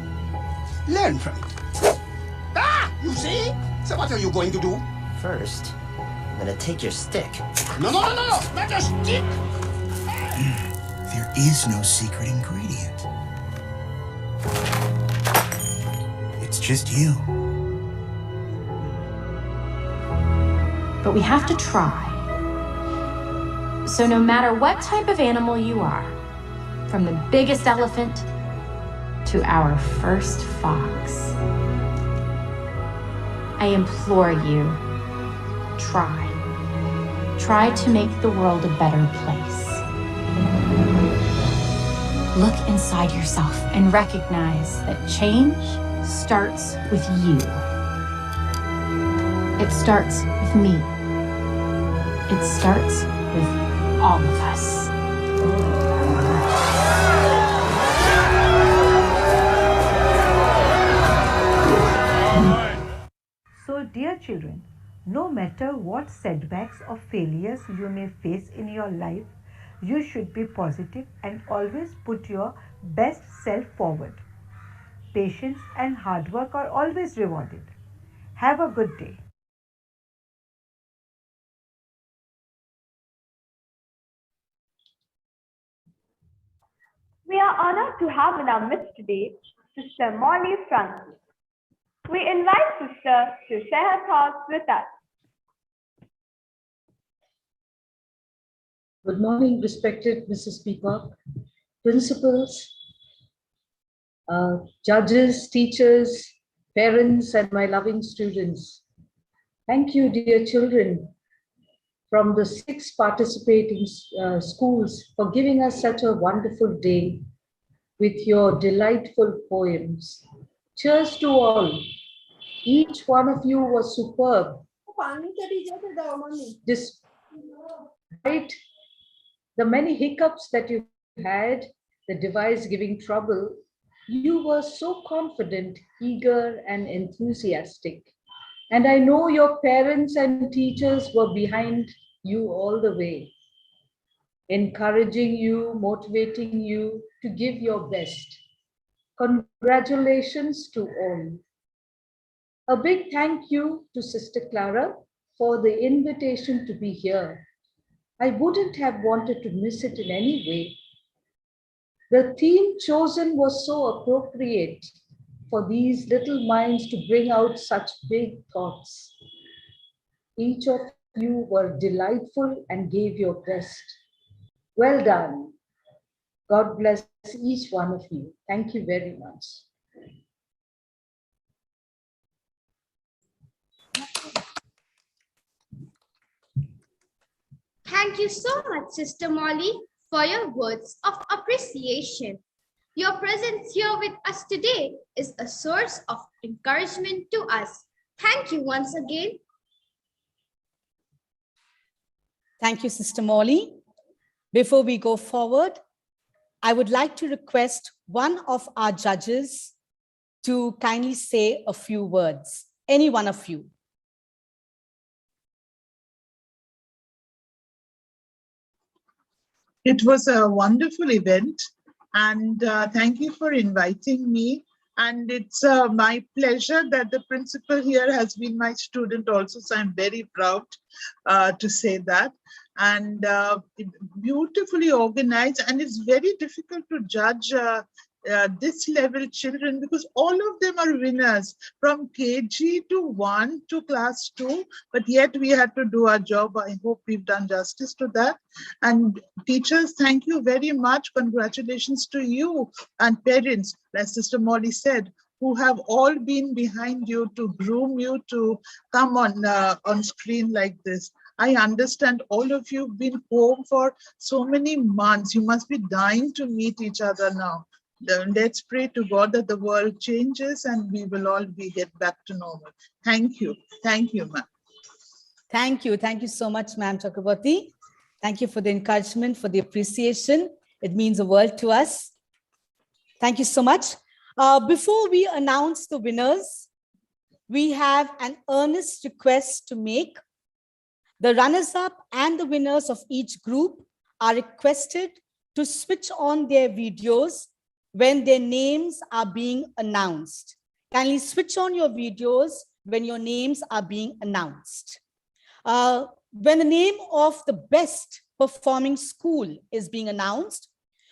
learn from it. Ah! You see? So what are you going to do? First, I'm gonna take your stick. No, not a stick! There is no secret ingredient. It's just you. But we have to try. So no matter what type of animal you are, from the biggest elephant to our first fox, I implore you, try. Try to make the world a better place. Look inside yourself and recognize that change starts with you. It starts with me. It starts with all of us. So, dear children, no matter what setbacks or failures you may face in your life, you should be positive and always put your best self forward. Patience and hard work are always rewarded. Have a good day. We are honored to have in our midst today Sister Molly Francis. We invite Sister to share her thoughts with us. Good morning, respected Mrs. Peacock, principals, judges, teachers, parents, and my loving students. Thank you, dear children, from the 6 participating schools for giving us such a wonderful day with your delightful poems. Cheers to all. Each one of you was superb. Despite the many hiccups that you had, the device giving trouble, you were so confident, eager, and enthusiastic. And I know your parents and teachers were behind you all the way, encouraging you, motivating you to give your best. Congratulations to all. A big thank you to Sister Clara for the invitation to be here. I wouldn't have wanted to miss it in any way. The theme chosen was so appropriate for these little minds to bring out such big thoughts. Each of you were delightful and gave your best. Well done. God bless each one of you. Thank you very much. Thank you so much, Sister Molly, for your words of appreciation. Your presence here with us today is a source of encouragement to us. Thank you once again. Thank you, Sister Molly. Before we go forward, I would like to request one of our judges to kindly say a few words. Any one of you. It was a wonderful event, and thank you for inviting me. And it's my pleasure that the principal here has been my student also, so I'm very proud to say that. And beautifully organized, and it's very difficult to judge this level children because all of them are winners from KG to 1 to class 2, but yet we had to do our job. I hope we've done justice to that. And teachers, thank you very much. Congratulations to you, and parents, as Sister Molly said, who have all been behind you to groom you to come on screen like this. I understand all of you have been home for so many months. You must be dying to meet each other now. Let's pray to God that the world changes and we will all get back to normal. Thank you. Thank you, ma'am. Thank you. Thank you so much, ma'am Chakraborty. Thank you for the encouragement, for the appreciation. It means the world to us. Thank you so much. Before we announce the winners, we have an earnest request to make. The runners-up and the winners of each group are requested to switch on their videos when their names are being announced. Kindly switch on your videos when your names are being announced. When the name of the best performing school is being announced,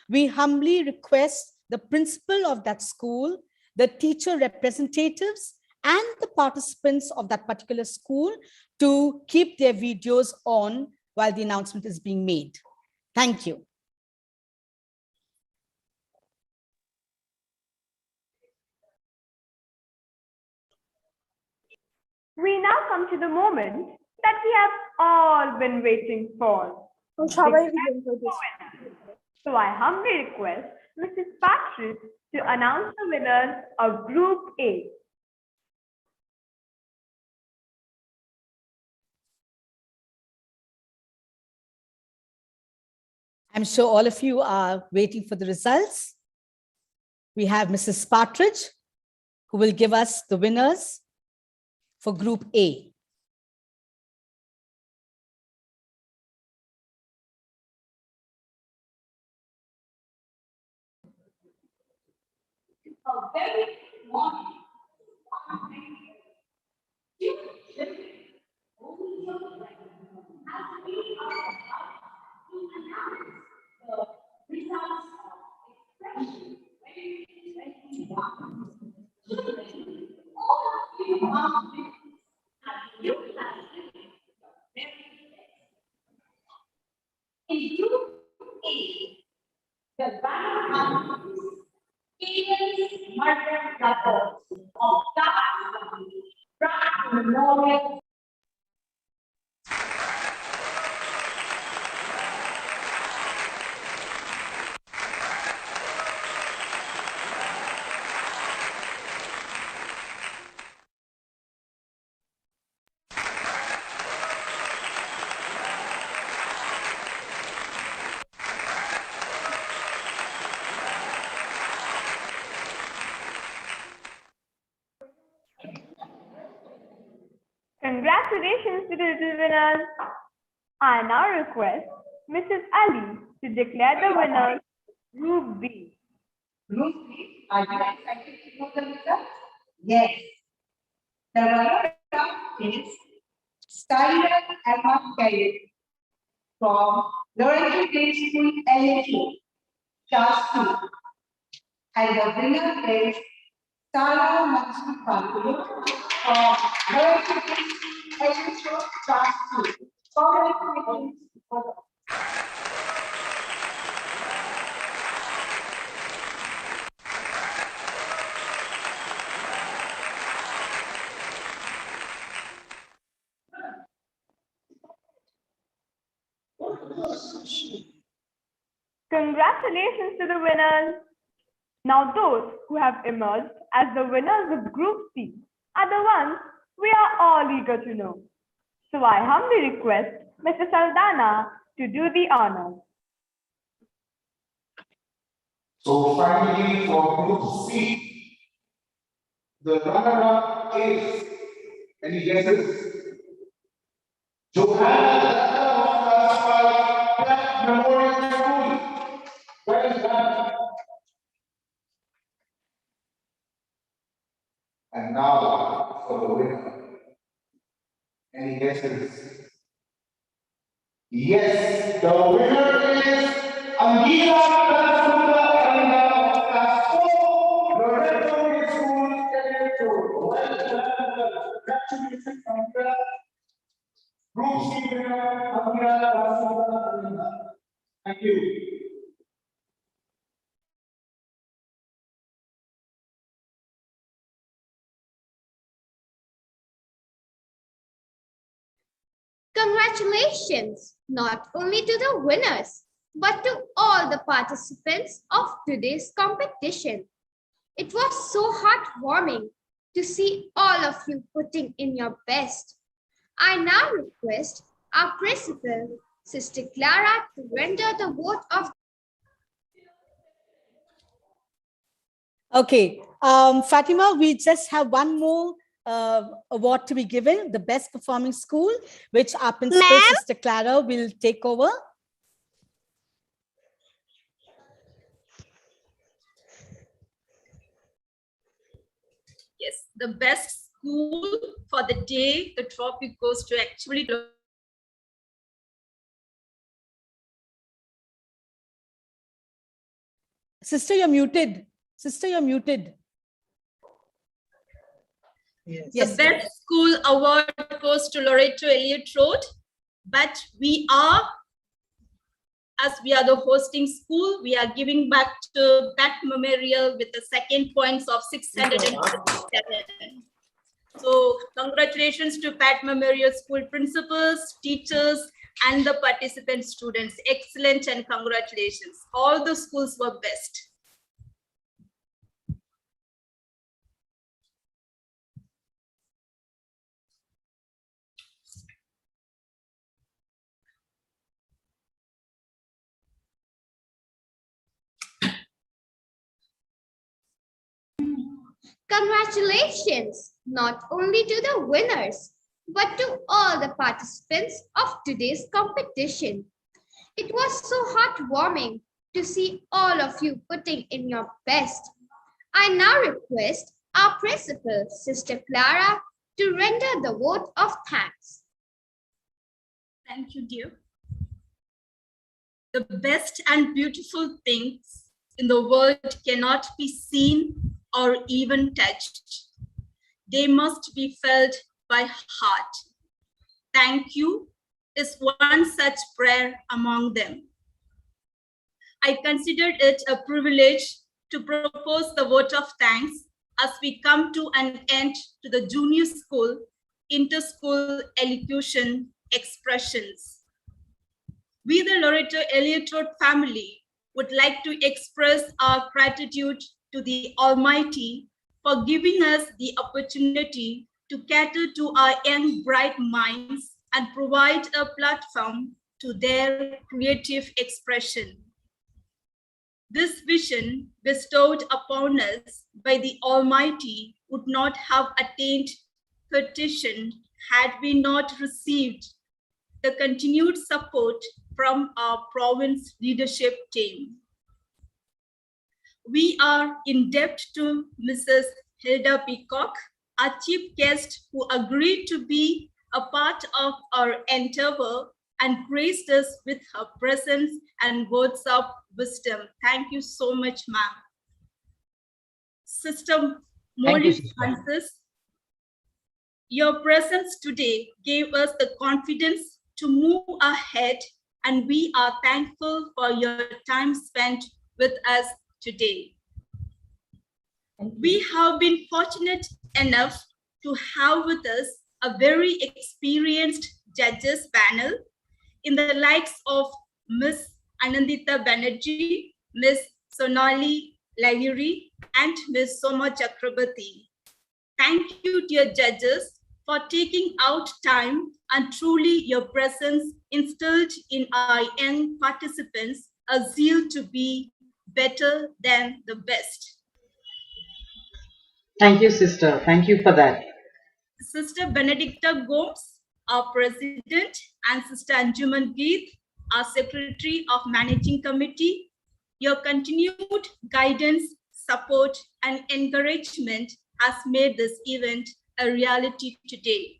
we humbly request the principal of that school, the teacher representatives, and the participants of that particular school to keep their videos on while the announcement is being made. Thank you. We now come to the moment that we have all been waiting for. So I humbly request Mrs. Patrick to announce the winners of Group A. I'm sure all of you are waiting for the results. We have Mrs. Partridge, who will give us the winners for Group A. In Group A, the banner experience murder records of Pratt Memorial. Congratulations to the little winners. I now request Mrs. Ali to declare the winners Group B. Group B, are you excited to know the results? Yes. The runner-up is Skylar Emma Carrick from Loreto Grade School, Elliot, Class 2. And the winner is Sarah Mansu Pandey from Loreto Grade School, Elliot, Class 2. Congratulations for the Congratulations to the winners. Now those who have emerged as the winners of Group C are the ones we are all eager to know. So I humbly request Mr. Saldana to do the honors. So finally, for Group C, the runner-up is, any guesses? Johanna of Class 5 Pratt Memorial School. Well done. And now for the winner. Any guesses? Yes, the winner is Angira of Class 4, Loreto School, Elocution. Well done. Congratulations, Angira. Group C winner, Angira. Thank you. Congratulations, not only to the winners, but to all the participants of today's competition. It was so heartwarming to see all of you putting in your best. I now request our principal, Sister Clara, to render the vote of. Okay, Fatima, we just have one more award to be given, the best performing school, which our principal, Sister Clara, will take over. Yes, the best school for the day, the trophy goes to actually. Sister, you're muted. Sister, you're muted. Yes. The best school award goes to Loreto Elliot Road, but we are, as we are the hosting school, we are giving back to that memorial with the second points of 657. So congratulations to Pat Memorial School principals, teachers, and the participant students. Excellent and congratulations. All the schools were best. Congratulations, not only to the winners, but to all the participants of today's competition. It was so heartwarming to see all of you putting in your best. I now request our principal, Sister Clara, to render the vote of thanks. Thank you, dear. The best and beautiful things in the world cannot be seen or even touched. They must be felt by heart. Thank you is one such prayer among them. I considered it a privilege to propose the vote of thanks as we come to an end to the junior school inter-school elocution expressions. We, the Loreto Elliot Road family, would like to express our gratitude to the Almighty for giving us the opportunity to cater to our young, bright minds and provide a platform to their creative expression. This vision bestowed upon us by the Almighty would not have attained fruition had we not received the continued support from our province leadership team. We are in debt to Mrs. Hilda Peacock, our chief guest, who agreed to be a part of our endeavor and graced us with her presence and words of wisdom. Thank you so much, ma'am. Sister Molly Francis, your presence today gave us the confidence to move ahead, and we are thankful for your time spent with us today. We have been fortunate enough to have with us a very experienced judges panel in the likes of Ms. Anandita Banerjee, Ms. Sonali Lahiri, and Ms. Soma Chakrabarti. Thank you, dear judges, for taking out time, and truly your presence instilled in our young participants a zeal to be better than the best. Thank you, sister. Thank you for that. Sister Benedicta Gomes, our president, and Sister Anjuman Geet, our secretary of managing committee, your continued guidance, support, and encouragement has made this event a reality today.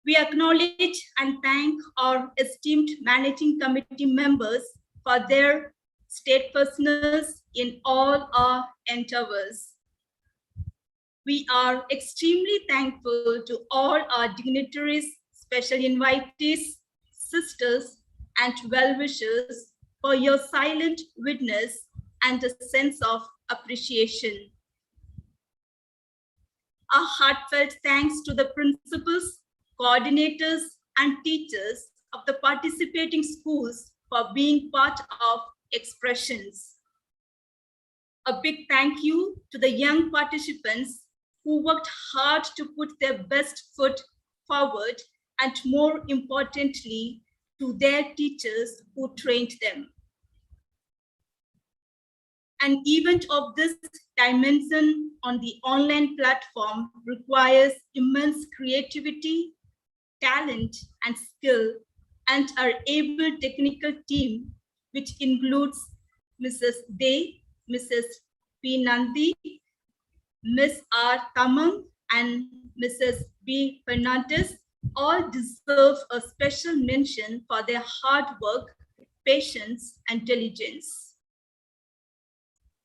We acknowledge and thank our esteemed managing committee members for their steadfastness in all our endeavors. We are extremely thankful to all our dignitaries, special invitees, sisters, and well-wishers for your silent witness and a sense of appreciation. A heartfelt thanks to the principals, coordinators, and teachers of the participating schools for being part of expressions. A big thank you to the young participants who worked hard to put their best foot forward, and more importantly, to their teachers who trained them. An event of this dimension on the online platform requires immense creativity, talent, and skill, and our able technical team, which includes Mrs. Day, Mrs. P. Nandi, Ms. R. Tamang, and Mrs. B. Fernandez, all deserve a special mention for their hard work, patience, and diligence.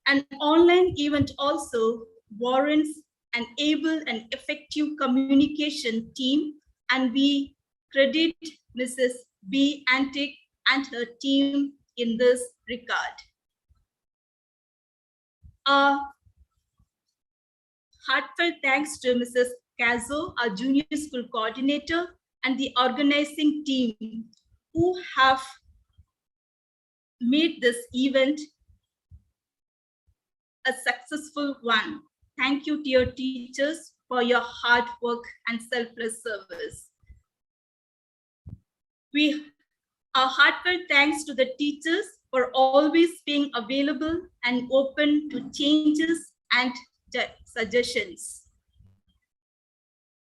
An online event also warrants an able and effective communication team, and we credit Mrs. B. Antic and her team in this regard. Heartfelt thanks to Mrs. Cazo, our junior school coordinator, and the organizing team who have made this event a successful one. Thank you to your teachers for your hard work and selfless service. Our heartfelt thanks to the teachers for always being available and open to changes and suggestions.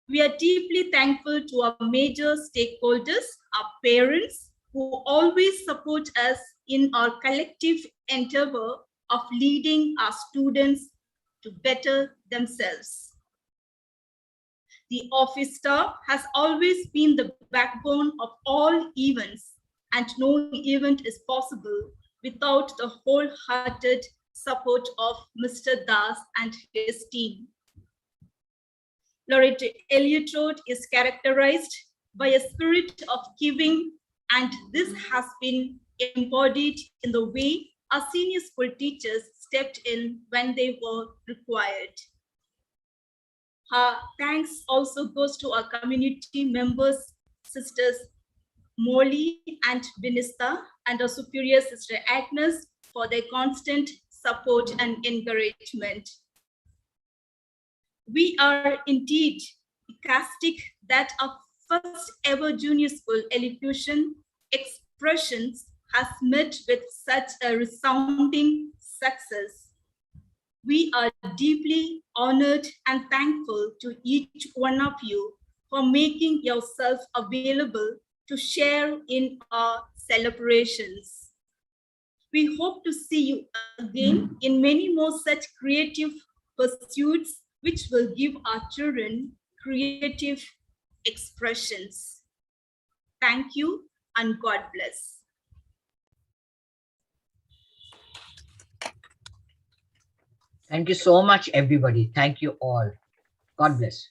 We are deeply thankful to our major stakeholders, our parents, who always support us in our collective endeavor of leading our students to better themselves. The office staff has always been the backbone of all events, and no event is possible without the wholehearted support of Mr. Das and his team. Loreto Elliot Road is characterized by a spirit of giving, and this has been embodied in the way our senior school teachers stepped in when they were required. Thanks also goes to our community members, Sisters Molly and Binista, and our superior Sister Agnes for their constant support and encouragement. We are indeed ecstatic that our first ever junior school elocution expressions has met with such a resounding success. We are deeply honored and thankful to each one of you for making yourself available to share in our celebrations. We hope to see you again in many more such creative pursuits, which will give our children creative expressions. Thank you and God bless. Thank you so much, everybody. Thank you all. God bless.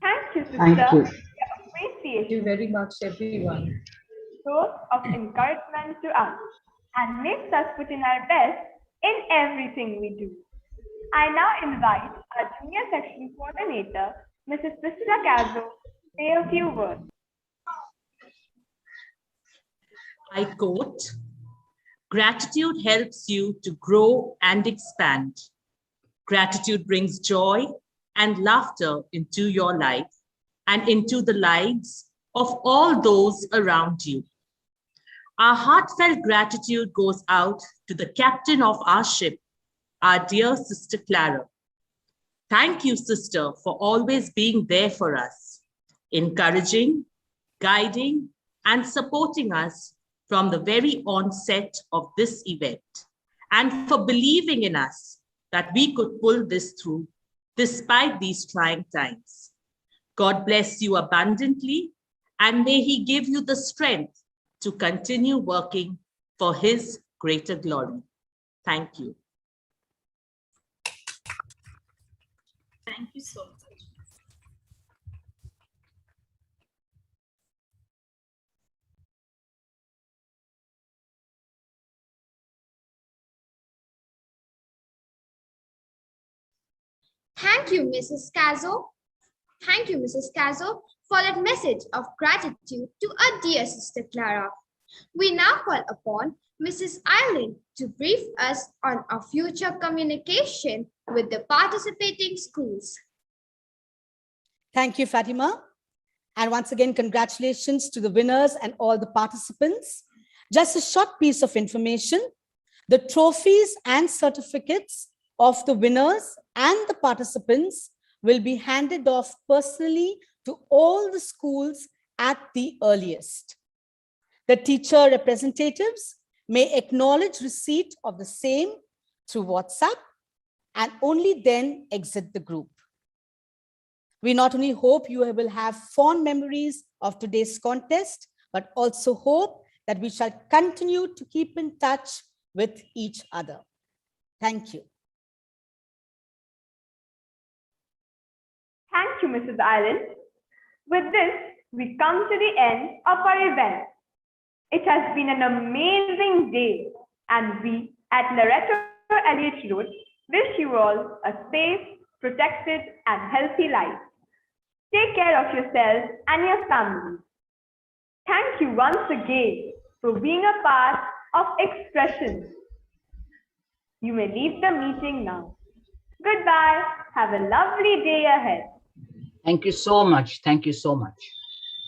Thank you, sister. Thank you. Appreciate you very much, everyone. Source of encouragement to us and makes us put in our best in everything we do. I now invite our junior section coordinator, Mrs. Priscilla Cazo, to say a few words. I quote, "Gratitude helps you to grow and expand. Gratitude brings joy and laughter into your life and into the lives of all those around you. Our heartfelt gratitude goes out to the captain of our ship, our dear Sister Clara. Thank you, sister, for always being there for us, encouraging, guiding, and supporting us from the very onset of this event, and for believing in us that we could pull this through despite these trying times. God bless you abundantly, and may He give you the strength to continue working for His greater glory. Thank you. Thank you so much. Thank you, Mrs. Cazzo. Thank you, Mrs. Cazzo, for that message of gratitude to our dear Sister Clara. We now call upon Mrs. Eileen to brief us on our future communication with the participating schools. Thank you, Fatima. And once again, congratulations to the winners and all the participants. Just a short piece of information. The trophies and certificates of the winners and the participants will be handed off personally to all the schools at the earliest. The teacher representatives may acknowledge receipt of the same through WhatsApp and only then exit the group. We not only hope you will have fond memories of today's contest, but also hope that we shall continue to keep in touch with each other. Thank you. Thank you, Mrs. Island. With this, we come to the end of our event. It has been an amazing day, and we at Loreto Elliot Road wish you all a safe, protected, and healthy life. Take care of yourselves and your families. Thank you once again for being a part of Expressions. You may leave the meeting now. Goodbye. Have a lovely day ahead. Thank you so much. Thank you so much.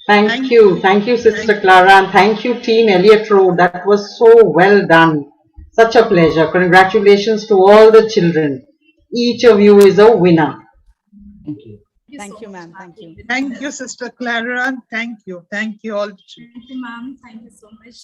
Thank you. Thank you, Sister Clara. And thank you, Team Elliot Road. That was so well done. Such a pleasure. Congratulations to all the children. Each of you is a winner. Thank you. Thank you, ma'am. Thank you. Thank you, Sister Clara. Thank you. Thank you all. Thank you, ma'am. Thank you so much.